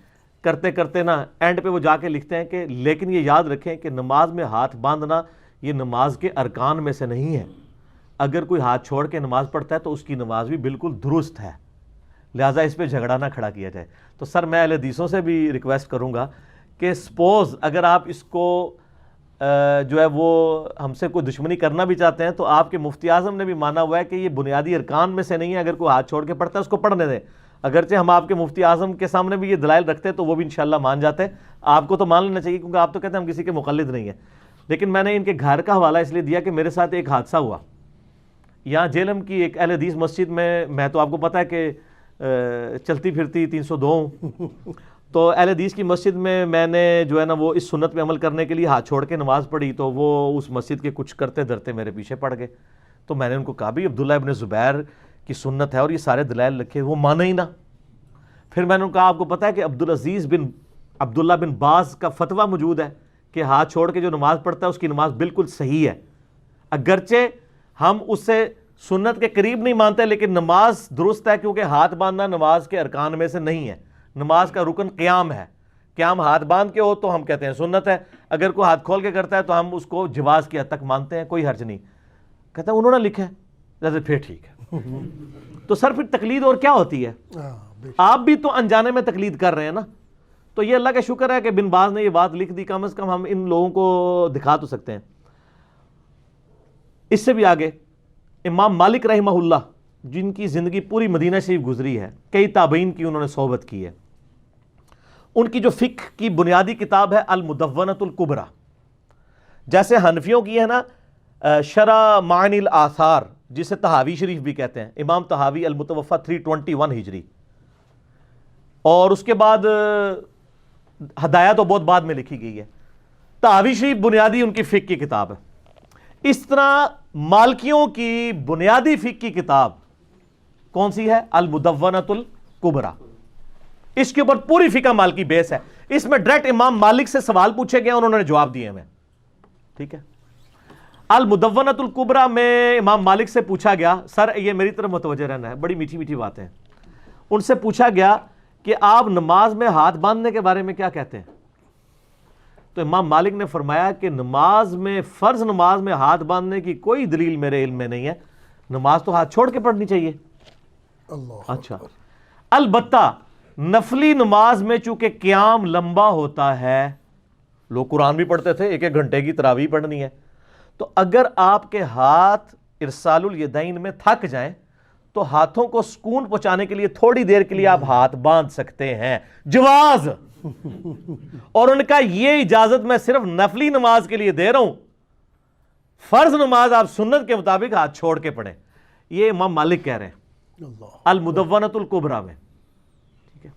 کرتے کرتے نا اینڈ پہ وہ جا کے لکھتے ہیں کہ لیکن یہ یاد رکھیں کہ نماز میں ہاتھ باندھنا یہ نماز کے ارکان میں سے نہیں ہے. اگر کوئی ہاتھ چھوڑ کے نماز پڑھتا ہے تو اس کی نماز بھی بالکل درست ہے، لہٰذا اس پہ جھگڑا نہ کھڑا کیا جائے. تو سر میں اہل حدیثوں سے بھی ریکویسٹ کروں گا کہ سپوز اگر آپ اس کو جو ہے وہ ہم سے کوئی دشمنی کرنا بھی چاہتے ہیں تو آپ کے مفتی اعظم نے بھی مانا ہوا ہے کہ یہ بنیادی ارکان میں سے نہیں ہے، اگر کوئی ہاتھ چھوڑ کے پڑھتا ہے اس کو پڑھنے دیں. اگرچہ ہم آپ کے مفتی اعظم کے سامنے بھی یہ دلائل رکھتے تو وہ بھی انشاءاللہ مان جاتے. آپ کو تو مان لینا چاہیے کیونکہ آپ تو کہتے ہیں ہم کسی کے مقلد نہیں ہیں. لیکن میں نے ان کے گھر کا حوالہ اس لیے دیا کہ میرے ساتھ ایک حادثہ ہوا یہاں جیلم کی ایک اہل حدیث مسجد میں تو آپ کو پتہ ہے کہ چلتی پھرتی 302 ہوں، تو اہل حدیث کی مسجد میں نے جو ہے نا وہ اس سنت پہ عمل کرنے کے لیے ہاتھ چھوڑ کے نماز پڑھی، تو وہ اس مسجد کے کچھ کرتے دھرتے میرے پیچھے پڑ گئے. تو میں نے ان کو کہا بھی عبداللہ ابن زبیر کی سنت ہے اور یہ سارے دلائل رکھے، وہ مانا ہی نہ. پھر میں نے ان کو کہا آپ کو پتہ ہے کہ عبداللہ بن باز کا فتویٰ موجود ہے کہ ہاتھ چھوڑ کے جو نماز پڑھتا ہے اس کی نماز بالکل صحیح ہے، اگرچہ ہم اس سے سنت کے قریب نہیں مانتے لیکن نماز درست ہے، کیونکہ ہاتھ باندھنا نماز کے ارکان میں سے نہیں ہے. نماز کا رکن قیام ہے، قیام ہاتھ باندھ کے ہو تو ہم کہتے ہیں سنت ہے، اگر کوئی ہاتھ کھول کے کرتا ہے تو ہم اس کو جواز کی حد تک مانتے ہیں، کوئی حرج نہیں. کہتا ہے انہوں نے لکھا ہے، جیسے پھر ٹھیک ہے. تو سر پھر تقلید اور کیا ہوتی ہے؟ آپ بھی تو انجانے میں تقلید کر رہے ہیں نا. تو یہ اللہ کا شکر ہے کہ بن باز نے یہ بات لکھ دی، کم از کم ہم ان لوگوں کو دکھا تو سکتے ہیں. اس سے بھی آگے امام مالک رحمہ اللہ، جن کی زندگی پوری مدینہ شریف گزری ہے، کئی تابعین کی انہوں نے صحبت کی ہے. ان کی جو فقہ کی بنیادی کتاب ہے المدونۃ الکبریٰ، جیسے حنفیوں کی ہے نا شرح معانی الاثار، جسے طحاوی شریف بھی کہتے ہیں، امام طحاوی المتوفی 321 ہجری، اور اس کے بعد ہدایہ تو بہت بعد میں لکھی گئی ہے. طحاوی شریف بنیادی ان کی فقہ کی کتاب ہے. اس طرح مالکیوں کی بنیادی فقہ کی کتاب کون سی ہے؟ المدونۃ الکبریٰ. اس کے اوپر پوری فقہ مالکی بیس ہے. اس میں ڈائریکٹ امام مالک سے سوال پوچھے گئے، انہوں نے جواب دیے ہمیں. ٹھیک ہے. المدونۃ الکبریٰ میں امام مالک سے پوچھا گیا، سر یہ میری طرف متوجہ رہنا ہے، بڑی میٹھی میٹھی باتیں ہیں. ان سے پوچھا گیا کہ آپ نماز میں ہاتھ باندھنے کے بارے میں کیا کہتے ہیں؟ تو امام مالک نے فرمایا کہ نماز میں، فرض نماز میں ہاتھ باندھنے کی کوئی دلیل میرے علم میں نہیں ہے، نماز تو ہاتھ چھوڑ کے پڑھنی چاہیے. اچھا، البتہ نفلی نماز میں چونکہ قیام لمبا ہوتا ہے، لوگ قرآن بھی پڑھتے تھے، 1 گھنٹے کی تراویح پڑھنی ہے، تو اگر آپ کے ہاتھ ارسال الیدین میں تھک جائیں تو ہاتھوں کو سکون پہنچانے کے لیے تھوڑی دیر کے لیے آپ ہاتھ باندھ سکتے ہیں، جواز. اور ان کا یہ اجازت میں صرف نفلی نماز کے لیے دے رہا ہوں، فرض نماز آپ سنت کے مطابق ہاتھ چھوڑ کے پڑھیں. یہ امام مالک کہہ رہے ہیں المدونۃ الکبریٰ میں. ٹھیک ہے.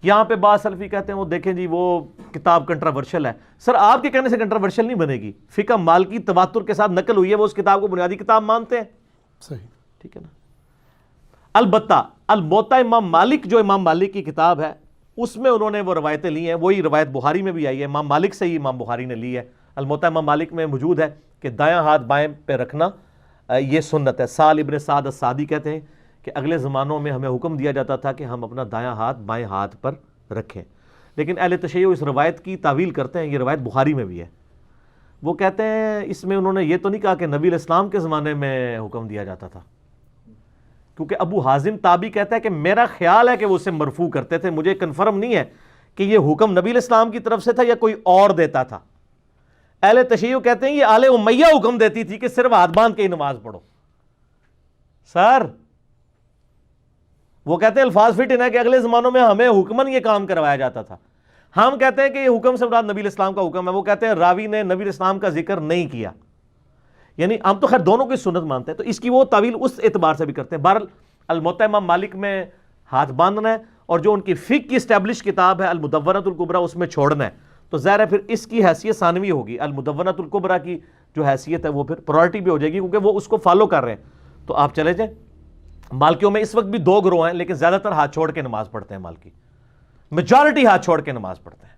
یہاں پہ بعض سلفی کہتے ہیں وہ دیکھیں جی وہ کتاب کنٹراورشل ہے. سر آپ کے کہنے سے کنٹراورشل نہیں بنے گی، فقہ مالکی تواتر کے ساتھ نقل ہوئی ہے، وہ اس کتاب کو بنیادی کتاب مانتے ہیں. صحیح. ٹھیک ہے نا. البتہ الموطا امام مالک، جو امام مالک کی کتاب ہے، اس میں انہوں نے وہ روایتیں لی ہیں، وہی روایت بخاری میں بھی آئی ہے، امام مالک سے ہی امام بخاری نے لی ہے. الموطا امام مالک میں موجود ہے کہ دایاں ہاتھ بائیں پہ رکھنا یہ سنت ہے. سال ابن سعد السعدی کہتے ہیں کہ اگلے زمانوں میں ہمیں حکم دیا جاتا تھا کہ ہم اپنا دایاں ہاتھ بائیں ہاتھ پر رکھیں، لیکن اہل تشیع اس روایت کی تعویل کرتے ہیں. یہ روایت بخاری میں بھی ہے. وہ کہتے ہیں اس میں انہوں نے یہ تو نہیں کہا کہ نبی علیہ السلام کے زمانے میں حکم دیا جاتا تھا، کیونکہ ابو حازم تابعی کہتا ہے کہ میرا خیال ہے کہ وہ اسے مرفوع کرتے تھے، مجھے کنفرم نہیں ہے کہ یہ حکم نبی علیہ السلام کی طرف سے تھا یا کوئی اور دیتا تھا. اہل تشیع کہتے ہیں یہ آل امیہ حکم دیتی تھی کہ صرف ہاتھ باندھ کے ہی نماز پڑھو. سر وہ کہتے ہیں الفاظ فٹ ان ہے کہ اگلے زمانوں میں ہمیں حکمن یہ کام کروایا جاتا تھا. ہم کہتے ہیں کہ یہ حکم سے مراد نبی علیہ السلام کا حکم ہے. وہ کہتے ہیں راوی نے نبی علیہ السلام کا ذکر نہیں کیا. یعنی ہم تو خیر دونوں کی سنت مانتے ہیں، تو اس کی وہ تعویل اس اعتبار سے بھی کرتے ہیں. بہرحال الموطا امام مالک میں ہاتھ باندھنا ہے، اور جو ان کی فقہ کی اسٹیبلش کتاب ہے المدونۃ الکبریٰ اس میں چھوڑنا ہے. تو ظاہر ہے پھر اس کی حیثیت ثانوی ہوگی. المدونۃ الکبریٰ کی جو حیثیت ہے وہ پھر پرائرٹی بھی ہو جائے گی، کیونکہ وہ اس کو فالو کر رہے ہیں. تو آپ چلے جائیں. مالکیوں میں اس وقت بھی 2 گروہ ہیں، لیکن زیادہ تر ہاتھ چھوڑ کے نماز پڑھتے ہیں. مالکی میجارٹی ہاتھ چھوڑ کے نماز پڑھتے ہیں.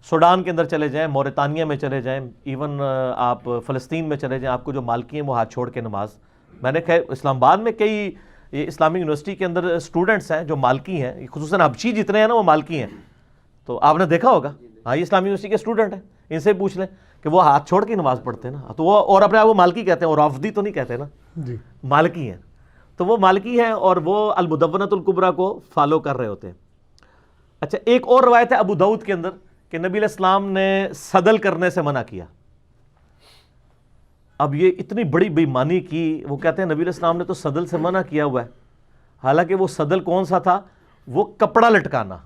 سوڈان کے اندر چلے جائیں، موریتانیہ میں چلے جائیں، ایون آپ فلسطین میں چلے جائیں، آپ کو جو مالکی ہیں وہ ہاتھ چھوڑ کے نماز. میں نے اسلام آباد میں کئی اسلامک یونیورسٹی کے اندر اسٹوڈنٹس ہیں جو مالکی ہیں، خصوصاً حبشی جتنے ہیں نا وہ مالکی ہیں. تو آپ نے دیکھا ہوگا، ہاں یہ اسلامی یونیورسٹی کے اسٹوڈنٹ ہیں، ان سے پوچھ لیں کہ وہ ہاتھ چھوڑ کے نماز پڑھتے ہیں نا. تو وہ اور اپنے آپ کو مالکی کہتے ہیں، اور رافضی تو نہیں کہتے نا، مالکی ہیں. تو وہ مالکی ہیں اور وہ المدونۃ الکبریٰ کو فالو کر رہے ہوتے ہیں. اچھا، ایک اور روایت ہے ابو داؤد کے اندر کہ نبی علیہ السلام نے صدل کرنے سے منع کیا. اب یہ اتنی بڑی بے ایمانی کی، وہ کہتے ہیں نبی علیہ السلام نے تو صدل سے منع کیا ہوا ہے، حالانکہ وہ صدل کون سا تھا؟ وہ کپڑا لٹکانا،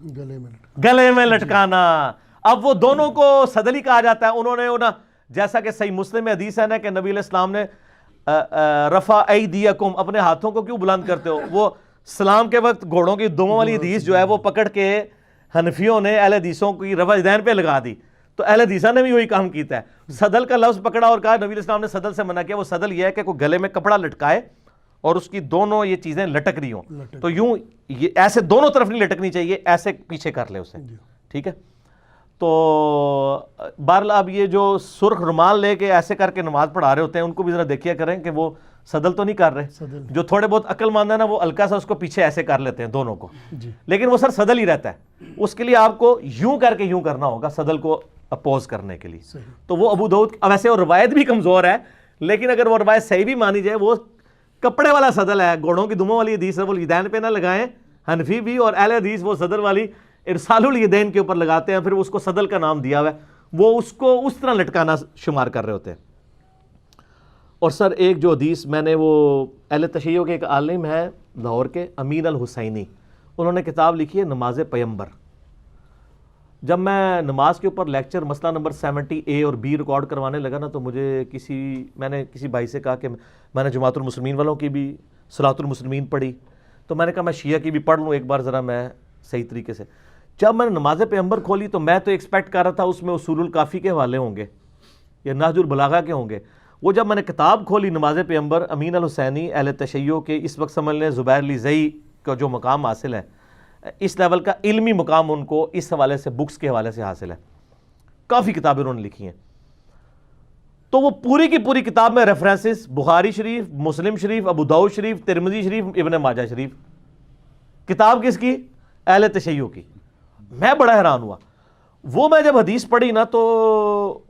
گلے میں لٹکانا. اب وہ دونوں کو صدل ہی کہا جاتا ہے. انہوں نے جیسا کہ صحیح مسلم میں حدیث ہے نا کہ نبی علیہ السلام نے رفع ایدیکم، اپنے ہاتھوں کو کیوں بلند کرتے ہو؟ وہ سلام کے وقت گھوڑوں کی دموں والی حدیث جو ہے وہ پکڑ کے حنفیوں نے اہل حدیثوں کی رفع یدین پہ لگا دی، تو اہل حدیثہ نے بھی وہی کام کیتا ہے، صدل کا لفظ پکڑا اور کہا نبی علیہ السلام نے صدل سے منع کیا۔ وہ صدل یہ ہے کہ کوئی گلے میں کپڑا لٹکائے اور اس کی دونوں یہ چیزیں لٹک رہی ہوں، تو یوں یہ ایسے دونوں طرف نہیں لٹکنی چاہیے، ایسے پیچھے کر لے اسے، ٹھیک ہے۔ تو بہرحال اب یہ جو سرخ رومال لے کے ایسے کر کے نماز پڑھا رہے ہوتے ہیں ان کو بھی ذرا دیکھیا کریں کہ وہ صدل تو نہیں کر رہے، جو تھوڑے بہت عقل مند ہے نا وہ ہلکا سا اس کو پیچھے ایسے کر لیتے ہیں دونوں کو، لیکن وہ سر صدل ہی رہتا ہے، اس کے لیے آپ کو یوں کر کے یوں کرنا ہوگا صدل کو اپوز کرنے کے لیے۔ تو وہ ابو داؤد ویسے وہ روایت بھی کمزور ہے، لیکن اگر وہ روایت صحیح بھی مانی جائے، وہ کپڑے والا صدل ہے، گھوڑوں کی دموں والی حدیث وہ الیدین پہ نہ لگائیں حنفی بھی، اور اہل حدیث وہ صدر والی ارسال الیدین کے اوپر لگاتے ہیں، پھر اس کو صدل کا نام دیا ہوا ہے، وہ اس کو اس طرح لٹکانا شمار کر رہے ہوتے ہیں۔ اور سر ایک جو حدیث میں نے، وہ اہل تشیع کے ایک عالم ہے لاہور کے امین الحسینی، انہوں نے کتاب لکھی ہے نماز پیمبر۔ جب میں نماز کے اوپر لیکچر مسئلہ نمبر 70A اور B ریکارڈ کروانے لگا نا، تو میں نے کسی بھائی سے کہا کہ میں نے جماعت المسلمین والوں کی بھی صلاۃ المسلمین پڑھی، تو میں نے کہا میں شیعہ کی بھی پڑھ لوں ایک بار ذرا میں صحیح طریقے سے۔ جب میں نے نماز پیمبر کھولی تو میں تو ایکسپیکٹ کر رہا تھا اس میں اصول الکافی کے حوالے ہوں گے یا نہج البلاغہ کے ہوں گے، وہ جب میں نے کتاب کھولی نماز پیمبر امین الحسینی اہل تشیع کے، اس وقت سمجھ لیں زبیر علی زئی کا جو مقام حاصل ہے، اس لیول کا علمی مقام ان کو اس حوالے سے بکس کے حوالے سے حاصل ہے، کافی کتابیں انہوں نے لکھی ہیں، تو وہ پوری کی پوری کتاب میں ریفرنسز بخاری شریف، مسلم شریف، ابو داؤد شریف، ترمذی شریف، ابن ماجہ شریف، کتاب کس کی؟ اہل تشیع کی۔ میں بڑا حیران ہوا، وہ میں جب حدیث پڑھی نا تو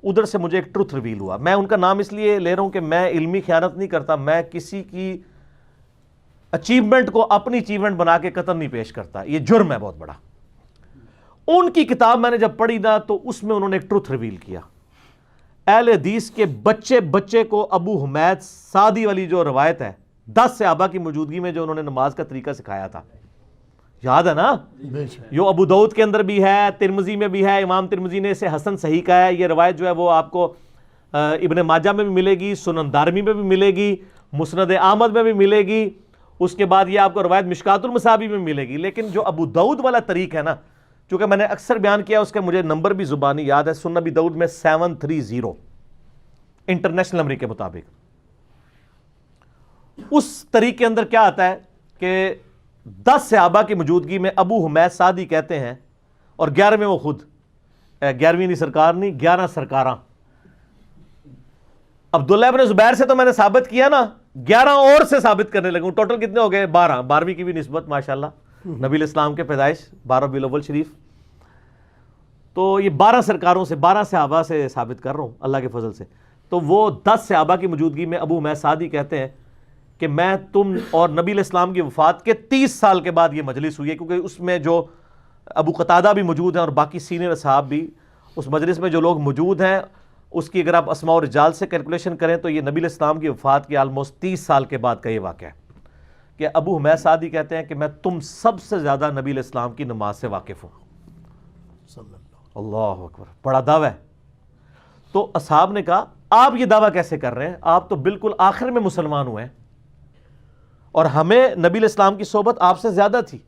ادھر سے مجھے ایک ٹروتھ ریویل ہوا۔ میں ان کا نام اس لیے لے رہا ہوں کہ میں علمی خیانت نہیں کرتا، میں کسی کی اچیومنٹ کو اپنی اچیومنٹ بنا کے قطر نہیں پیش کرتا، یہ جرم ہے بہت بڑا۔ ان کی کتاب میں نے جب پڑھی نا تو اس میں انہوں نے ایک ٹروتھ ریویل کیا، اہل حدیث کے بچے کو ابو حمید سعدی والی جو روایت ہے 10 صحابہ کی موجودگی میں جو انہوں نے نماز کا طریقہ سکھایا تھا، یاد ہے نا؟ یہ ابو داؤد کے اندر بھی ہے، ترمذی میں بھی ہے، امام ترمذی نے اسے حسن صحیح کہا ہے۔ یہ روایت جو ہے وہ آپ کو ابن ماجہ میں بھی ملے گی، سنن دارمی میں بھی ملے گی، مسند احمد میں بھی ملے گی، اس کے بعد یہ آپ کو روایت مشکات المصابیح میں ملے گی۔ لیکن جو ابو داؤد والا طریق ہے نا، چونکہ میں نے اکثر بیان کیا، اس کا مجھے نمبر بھی زبانی یاد ہے، سنن ابی داؤد میں 730 انٹرنیشنل نمبر کے مطابق۔ اس طریق کے اندر کیا آتا ہے کہ 10 صحابہ کی موجودگی میں ابو حمید سعدی کہتے ہیں، اور 11ویں وہ خود، 11ویں نہیں سرکار نہیں، 11 سرکاراں۔ عبداللہ ابن زبیر سے تو میں نے ثابت کیا نا، 11 اور سے ثابت کرنے لگا ہوں، ٹوٹل کتنے ہو گئے؟ 12ویں کی بھی نسبت ماشاءاللہ، نبی الاسلام کے پیدائش 12 ربیع الاول شریف، تو یہ 12 سرکاروں سے، 12 صحابہ سے ثابت کر رہا ہوں اللہ کے فضل سے۔ تو وہ 10 صحابہ کی موجودگی میں ابو حمید سعدی کہتے ہیں کہ میں تم اور نبی علیہ السلام کی وفات کے 30 سال کے بعد یہ مجلس ہوئی ہے، کیونکہ اس میں جو ابو قتادہ بھی موجود ہیں اور باقی سینئر اصحاب بھی، اس مجلس میں جو لوگ موجود ہیں اس کی اگر آپ اسماء و رجال سے کیلکولیشن کریں تو یہ نبی علیہ السلام کی وفات کے آلموسٹ 30 سال کے بعد کا یہ واقعہ ہے کہ ابو حمید سعدی کہتے ہیں کہ میں تم سب سے زیادہ نبی علیہ السلام کی نماز سے واقف ہوں۔ اللہ اکبر، بڑا دعویٰ ہے۔ تو اصحاب نے کہا آپ یہ دعویٰ کیسے کر رہے ہیں، آپ تو بالکل آخر میں مسلمان ہوئے ہیں، اور ہمیں نبی علیہ السلام کی صحبت آپ سے زیادہ تھی۔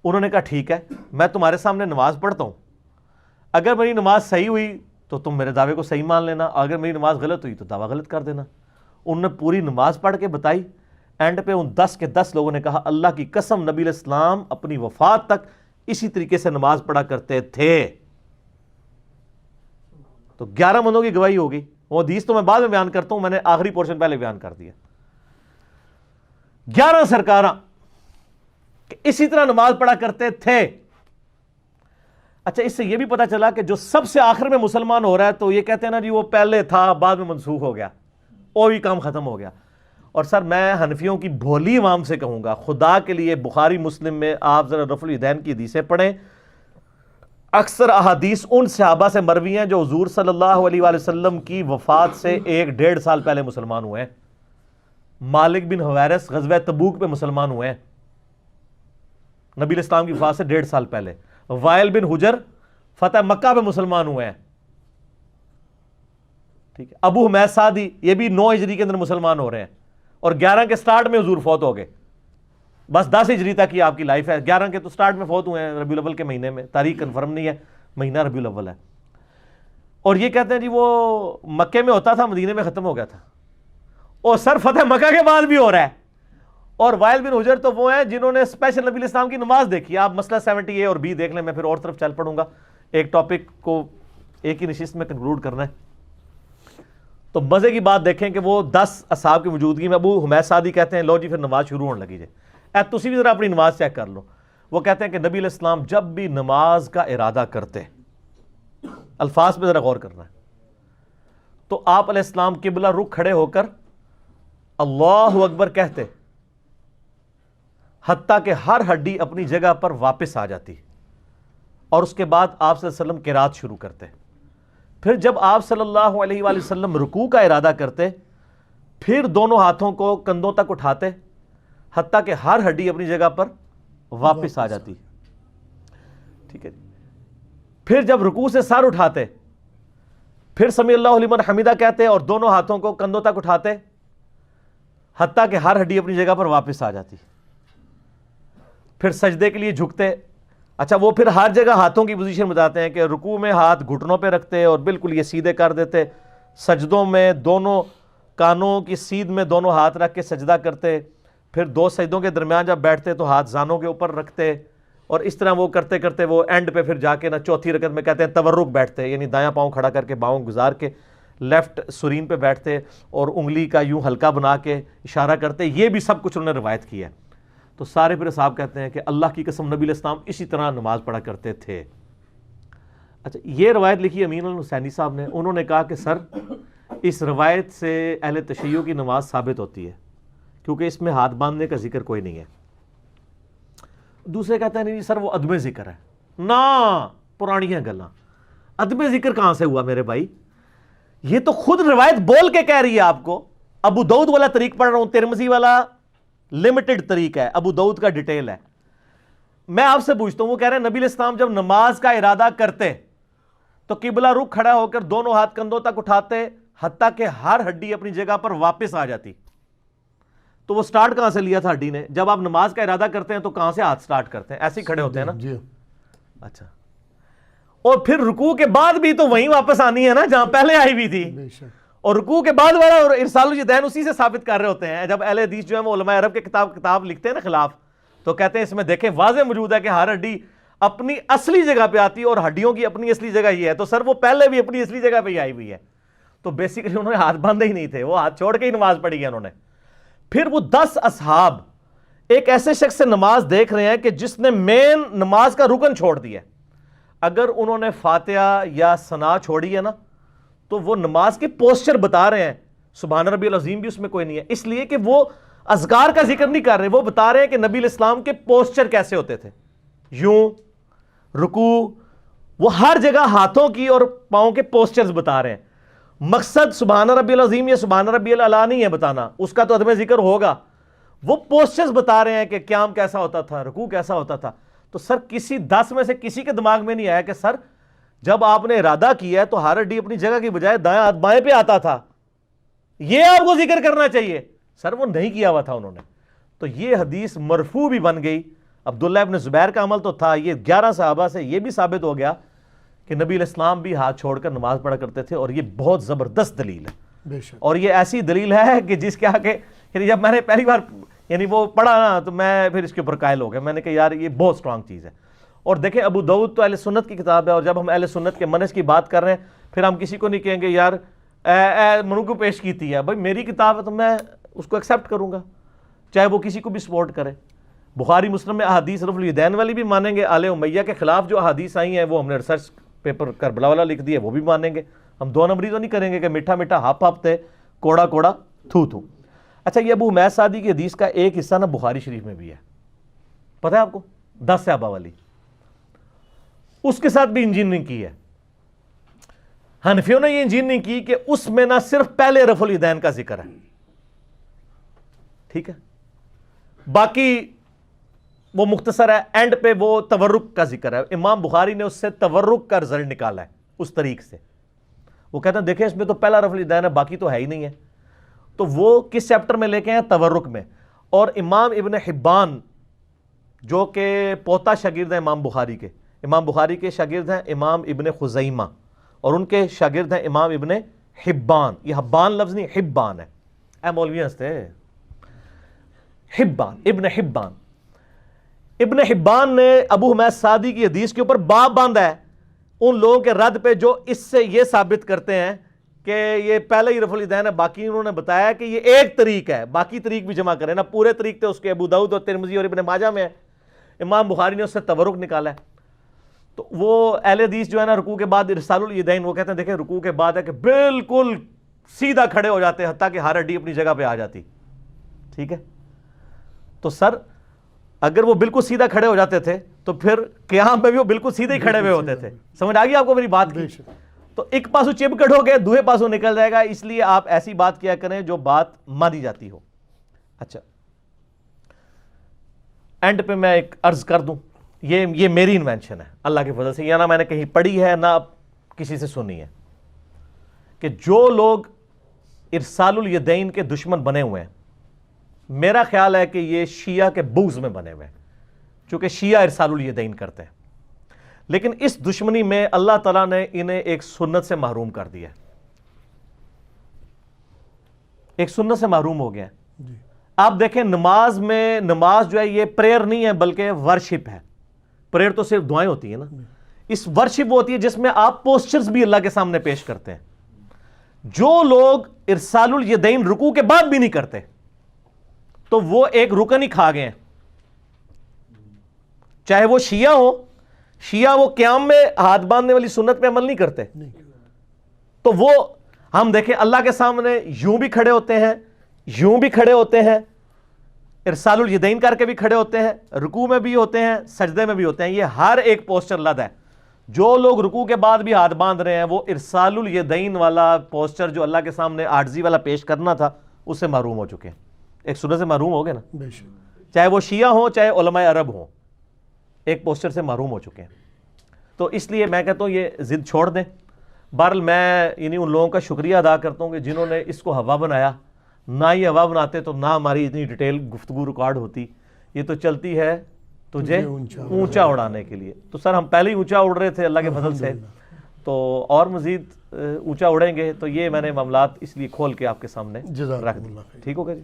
انہوں نے کہا ٹھیک ہے، میں تمہارے سامنے نماز پڑھتا ہوں، اگر میری نماز صحیح ہوئی تو تم میرے دعوے کو صحیح مان لینا، اگر میری نماز غلط ہوئی تو دعویٰ غلط کر دینا۔ انہوں نے پوری نماز پڑھ کے بتائی، اینڈ پہ ان 10 کے 10 لوگوں نے کہا اللہ کی قسم نبی علیہ السلام اپنی وفات تک اسی طریقے سے نماز پڑھا کرتے تھے۔ تو 11 بندوں کی گواہی ہوگی، وہ حدیث تو میں بعد میں بیان کرتا ہوں، میں نے آخری پورشن پہلے بیان کر دیا۔ 11 سرکاراں کہ اسی طرح نماز پڑھا کرتے تھے۔ اچھا، اس سے یہ بھی پتا چلا کہ جو سب سے آخر میں مسلمان ہو رہا ہے تو یہ کہتے ہیں نا جی وہ پہلے تھا بعد میں منسوخ ہو گیا، وہی کام ختم ہو گیا۔ اور سر میں حنفیوں کی بھولی عوام سے کہوں گا، خدا کے لیے بخاری مسلم میں آپ ذرا رفع الیدین کی حدیثیں پڑھیں، اکثر احادیث ان صحابہ سے مروی ہیں جو حضور صلی اللہ علیہ وآلہ وسلم کی وفات سے 1-1.5 سال پہلے مسلمان ہوئے ہیں۔ مالک بن حویرث غزوہ تبوک پہ مسلمان ہوئے ہیں نبی علیہ السلام کی وفات سے 1.5 سال پہلے۔ وائل بن حجر فتح مکہ پہ مسلمان ہوئے ہیں۔ ٹھیک ہے. ابو حمید سعدی یہ بھی 9 ہجری کے اندر مسلمان ہو رہے ہیں اور 11 کے سٹارٹ میں حضور فوت ہو گئے. بس 10 ہجری تک کی آپ کی لائف ہے. 11 کے تو سٹارٹ میں فوت ہوئے ہیں ربیع الاول کے مہینے میں, تاریخ کنفرم نہیں ہے, مہینہ ربیع الاول ہے. اور یہ کہتے ہیں جی وہ مکے میں ہوتا تھا, مدینے میں ختم ہو گیا تھا. اور سر فتح مکہ کے بعد بھی ہو رہا ہے. اور وائل بن حجر تو وہ ہیں جنہوں نے اسپیشل نبی الاسلام کی نماز دیکھی. آپ مسئلہ 70A اور B دیکھ لیں, میں پھر اور طرف چل پڑوں گا, ایک ٹاپک کو ایک ہی نشست میں کنکلوڈ کرنا ہے. تو مزے کی بات دیکھیں کہ وہ 10 اصحاب کی موجودگی میں ابو حمید سعدی کہتے ہیں لو جی پھر نماز شروع ہونے لگی. تسی بھی ذرا اپنی نماز چیک کر لو. وہ کہتے ہیں کہ نبی علیہ السلام جب بھی نماز کا ارادہ کرتے, الفاظ پہ ذرا غور کرنا ہے, تو آپ علیہ السلام قبلہ رخ کھڑے ہو کر اللہ اکبر کہتے, حتیٰ کہ ہر ہڈی اپنی جگہ پر واپس آ جاتی, اور اس کے بعد آپ صلی اللہ علیہ وسلم قرات شروع کرتے. پھر جب آپ صلی اللہ علیہ وآلہ وسلم رکوع کا ارادہ کرتے, پھر دونوں ہاتھوں کو کندھوں تک اٹھاتے حتیٰ کہ ہر ہڈی اپنی جگہ پر واپس آ جاتی. ٹھیک ہے. پھر جب رکوع سے سر اٹھاتے, پھر سمیع اللہ لمن حمیدہ کہتے اور دونوں ہاتھوں کو کندھوں تک اٹھاتے حتیٰ کہ ہر ہڈی اپنی جگہ پر واپس آ جاتی. پھر سجدے کے لیے جھکتے. اچھا وہ پھر ہر جگہ ہاتھوں کی پوزیشن بتاتے ہیں کہ رکوع میں ہاتھ گھٹنوں پہ رکھتے اور بالکل یہ سیدھے کر دیتے. سجدوں میں دونوں کانوں کی سیدھ میں دونوں ہاتھ رکھ کے سجدہ کرتے. پھر 2 سجدوں کے درمیان جب بیٹھتے تو ہاتھ زانوں کے اوپر رکھتے, اور اس طرح وہ کرتے کرتے وہ اینڈ پہ پھر جا کے نا چوتھی رکعت میں کہتے ہیں تورک بیٹھتے, یعنی دایاں پاؤں کھڑا کر کے باؤں گزار کے لیفٹ سرین پہ بیٹھتے اور انگلی کا یوں ہلکا بنا کے اشارہ کرتے. یہ بھی سب کچھ انہوں نے روایت کیا ہے. تو سارے پھر صاحب کہتے ہیں کہ اللہ کی قسم نبی علیہ السلام اسی طرح نماز پڑھا کرتے تھے. اچھا یہ روایت لکھی امین الحسینی صاحب نے. انہوں نے کہا کہ سر اس روایت سے اہل تشیع کی نماز ثابت ہوتی ہے کیونکہ اس میں ہاتھ باندھنے کا ذکر کوئی نہیں ہے. دوسرے کہتے ہیں نہیں سر وہ عدم ذکر ہے. نا پرانیاں گلاں, عدم ذکر کہاں سے ہوا میرے بھائی؟ یہ تو خود روایت بول کے کہہ رہی ہے آپ کو. ابو داؤد والا طریق پڑھ رہا ہوں, ترمذی والا لمیٹڈ طریق ہے, ابو داؤد کا ڈیٹیل ہے. میں آپ سے پوچھتا ہوں, وہ کہہ رہے ہیں نبی علیہ السلام جب نماز کا ارادہ کرتے تو قبلہ رخ کھڑا ہو کر دونوں ہاتھ کندھوں تک اٹھاتے حتیٰ کہ ہر ہڈی اپنی جگہ پر واپس آ جاتی. تو وہ سٹارٹ کہاں سے لیا تھا ہڈی نے؟ جب آپ نماز کا ارادہ کرتے ہیں تو کہاں سے ہاتھ سٹارٹ کرتے ہیں؟ ایسے ہی کھڑے ہوتے ہیں نا. اچھا, اور پھر رکوع کے بعد بھی تو وہیں واپس آنی ہے نا جہاں پہلے آئی بھی تھی. اور رکوع کے بعد والا اور ارسال الیدین اسی سے ثابت کر رہے ہوتے ہیں. جب اہل حدیث جو ہے وہ علماء عرب کے کتاب لکھتے ہیں نا خلاف, تو کہتے ہیں اس میں دیکھیں واضح موجود ہے کہ ہر ہڈی اپنی اصلی جگہ پہ آتی ہے اور ہڈیوں کی اپنی اصلی جگہ یہ ہے. تو سر وہ پہلے بھی اپنی اصلی جگہ پہ ہی آئی ہوئی ہے. تو بیسیکلی انہوں نے ہاتھ باندھے ہی نہیں تھے, وہ ہاتھ چھوڑ کے ہی نماز پڑھی ہے انہوں نے. پھر وہ 10 اصحاب ایک ایسے شخص سے نماز دیکھ رہے ہیں کہ جس نے مین نماز کا رکن چھوڑ دیا ہے. اگر انہوں نے فاتحہ یا ثنا چھوڑی ہے نا تو وہ نماز کے پوسچر بتا رہے ہیں. سبحان ربی العظیم بھی اس میں کوئی نہیں ہے, اس لیے کہ وہ اذکار کا ذکر نہیں کر رہے, وہ بتا رہے ہیں کہ نبی علیہ السلام کے پوسچر کیسے ہوتے تھے. یوں رکوع, وہ ہر جگہ ہاتھوں کی اور پاؤں کے پوسچرز بتا رہے ہیں. مقصد سبحان ربی العظیم یا سبحان ربی الاعلیٰ نہیں ہے بتانا, اس کا تو عدم ذکر ہوگا. وہ پوسچرز بتا رہے ہیں کہ قیام کیسا ہوتا تھا, رکوع کیسا ہوتا تھا. تو سر کسی 10 میں سے کسی کے دماغ میں نہیں آیا کہ سر جب آپ نے ارادہ کیا ہے تو ہر ہڈی اپنی جگہ کی بجائے دائیں ہاتھ بائیں پہ آتا تھا, یہ آپ کو ذکر کرنا چاہیے. سر وہ نہیں کیا ہوا تھا انہوں نے. تو یہ حدیث مرفوع بھی بن گئی. عبداللہ ابن زبیر کا عمل تو تھا, یہ 11 صحابہ سے یہ بھی ثابت ہو گیا کہ نبی علیہ السلام بھی ہاتھ چھوڑ کر نماز پڑھا کرتے تھے, اور یہ بہت زبردست دلیل ہے. اور یہ ایسی دلیل ہے کہ جس کے آگے جب میں نے پہلی بار وہ پڑھا نا تو میں پھر اس کے اوپر قائل ہو گیا. میں نے کہا یار یہ بہت سٹرانگ چیز ہے. اور دیکھیں ابو داؤد تو اہل سنت کی کتاب ہے, اور جب ہم اہل سنت کے منہج کی بات کر رہے ہیں پھر ہم کسی کو نہیں کہیں گے یار منو کو پیش کیتی ہے. بھائی میری کتاب ہے تو میں اس کو ایکسیپٹ کروں گا, چاہے وہ کسی کو بھی سپورٹ کرے. بخاری مسلم میں احادیث رفع الیدین والی بھی مانیں گے, آل امیہ کے خلاف جو احادیث آئی ہیں وہ ہم نے ریسرچ پیپر کربلا والا لکھ دیا, وہ بھی مانیں گے. ہم 2 نمبری تو نہیں کریں گے کہ میٹھا میٹھا ہپ ہپ تھے, کوڑا کوڑا تھو تھو. اچھا یہ ابو حمید سعدی کی حدیث کا ایک حصہ نا بخاری شریف میں بھی ہے, پتہ ہے آپ کو, 10 صحابہ والی, اس کے ساتھ بھی انجینئرنگ کی ہے. حنفیوں نے یہ انجینئرنگ کی کہ اس میں نہ صرف پہلے رفع الیدین کا ذکر ہے, ٹھیک ہے, باقی وہ مختصر ہے, اینڈ پہ وہ تورک کا ذکر ہے. امام بخاری نے اس سے تورک کا رزلٹ نکالا ہے اس طریق سے. وہ کہتے ہیں دیکھیں اس میں تو پہلا رفع الیدین ہے, باقی تو ہے ہی نہیں ہے. تو وہ کس چیپٹر میں لے کے ہیں؟ تورک میں. اور امام ابن حبان جو کہ پوتا شاگرد ہیں امام بخاری کے, امام بخاری کے شاگرد ہیں امام ابن خزیمہ, اور ان کے شاگرد ہیں امام ابن حبان. یہ حبان لفظ نہیں, حبان ہے. اے مولوی ہنستے, حبان, ابن حبان. ابن حبان نے ابو حمید سعدی کی حدیث کے اوپر باب باندھا ہے ان لوگوں کے رد پہ جو اس سے یہ ثابت کرتے ہیں کہ یہ پہلے ہی رفع الیدین ہے, باقی انہوں نے بتایا کہ یہ ایک طریق ہے, باقی طریق بھی جمع کریں نا. پورے طریق تھے اس کے ابو داؤد اور ترمذی اور ابن ماجہ میں ہے, امام بخاری نے اس سے تورک نکالا ہے. تو وہ اہل حدیث جو ہے نا رکوع کے بعد ارسال الیدین, وہ کہتے ہیں دیکھیں رکوع کے بعد ہے کہ بالکل سیدھا کھڑے ہو جاتے ہیں حتیٰ کہ ہر ہڈی اپنی جگہ پہ آ جاتی. ٹھیک ہے, تو سر اگر وہ بالکل سیدھا کھڑے ہو جاتے تھے تو پھر قیام میں بھی وہ بالکل سیدھے ہی کھڑے ہوئے ہوتے تھے. سمجھ آ گئی آپ کو میری بات کی؟ تو ایک پاسو چپکٹ ہو گئے, دوسرے پاسو نکل جائے گا. اس لیے آپ ایسی بات کیا کریں جو بات مانی جاتی ہو. اچھا, اینڈ پہ میں ایک عرض کر دوں, یہ میری انوینشن ہے اللہ کے فضل سے, یا نہ میں نے کہیں پڑھی ہے نہ کسی سے سنی ہے, کہ جو لوگ ارسال الیدین کے دشمن بنے ہوئے ہیں, میرا خیال ہے کہ یہ شیعہ کے بغض میں بنے ہوئے ہیں, چونکہ شیعہ ارسال الیدین کرتے ہیں. لیکن اس دشمنی میں اللہ تعالیٰ نے انہیں ایک سنت سے محروم کر دیا ہے, ایک سنت سے محروم ہو گئے ہیں. آپ دیکھیں نماز میں, نماز جو ہے یہ پریئر نہیں ہے بلکہ ورشپ ہے. پریئر تو صرف دعائیں ہوتی ہیں نا, اس ورشپ ہوتی ہے جس میں آپ پوسچرز بھی اللہ کے سامنے پیش کرتے ہیں. جو لوگ ارسال الیدین رکوع کے بعد بھی نہیں کرتے تو وہ ایک رکن ہی کھا گئے ہیں. چاہے وہ شیعہ ہو, شیعہ وہ قیام میں ہاتھ باندھنے والی سنت پہ عمل نہیں کرتے, تو وہ ہم دیکھیں اللہ کے سامنے یوں بھی کھڑے ہوتے ہیں, یوں بھی کھڑے ہوتے ہیں, ارسال الیدین کر کے بھی کھڑے ہوتے ہیں, رکوع میں بھی ہوتے ہیں, سجدے میں بھی ہوتے ہیں. یہ ہر ایک پوسچر لد ہے. جو لوگ رکوع کے بعد بھی ہاتھ باندھ رہے ہیں وہ ارسال الیدین والا پوسچر جو اللہ کے سامنے عاجزی والا پیش کرنا تھا اس سے محروم ہو چکے ہیں. ایک سنت سے محروم ہو گئے نا, چاہے وہ شیعہ ہوں چاہے علماء عرب ہوں, ایک پوسچر سے محروم ہو چکے ہیں. تو اس لیے میں کہتا ہوں یہ ضد چھوڑ دیں. بہرحال میں یعنی ان لوگوں کا شکریہ ادا کرتا ہوں کہ جنہوں نے اس کو ہوا بنایا. نہ ہی ہوا بناتے تو نہ ہماری اتنی ڈیٹیل گفتگو ریکارڈ ہوتی. یہ تو چلتی ہے تجھے اونچا اڑانے کے لیے. تو سر ہم پہلے ہی اونچا اڑ رہے تھے اللہ کے فضل سے, تو اور مزید اونچا اڑیں گے. تو یہ میں نے معاملات اس لیے کھول کے آپ کے سامنے رکھ دی. ٹھیک ہوگا جی.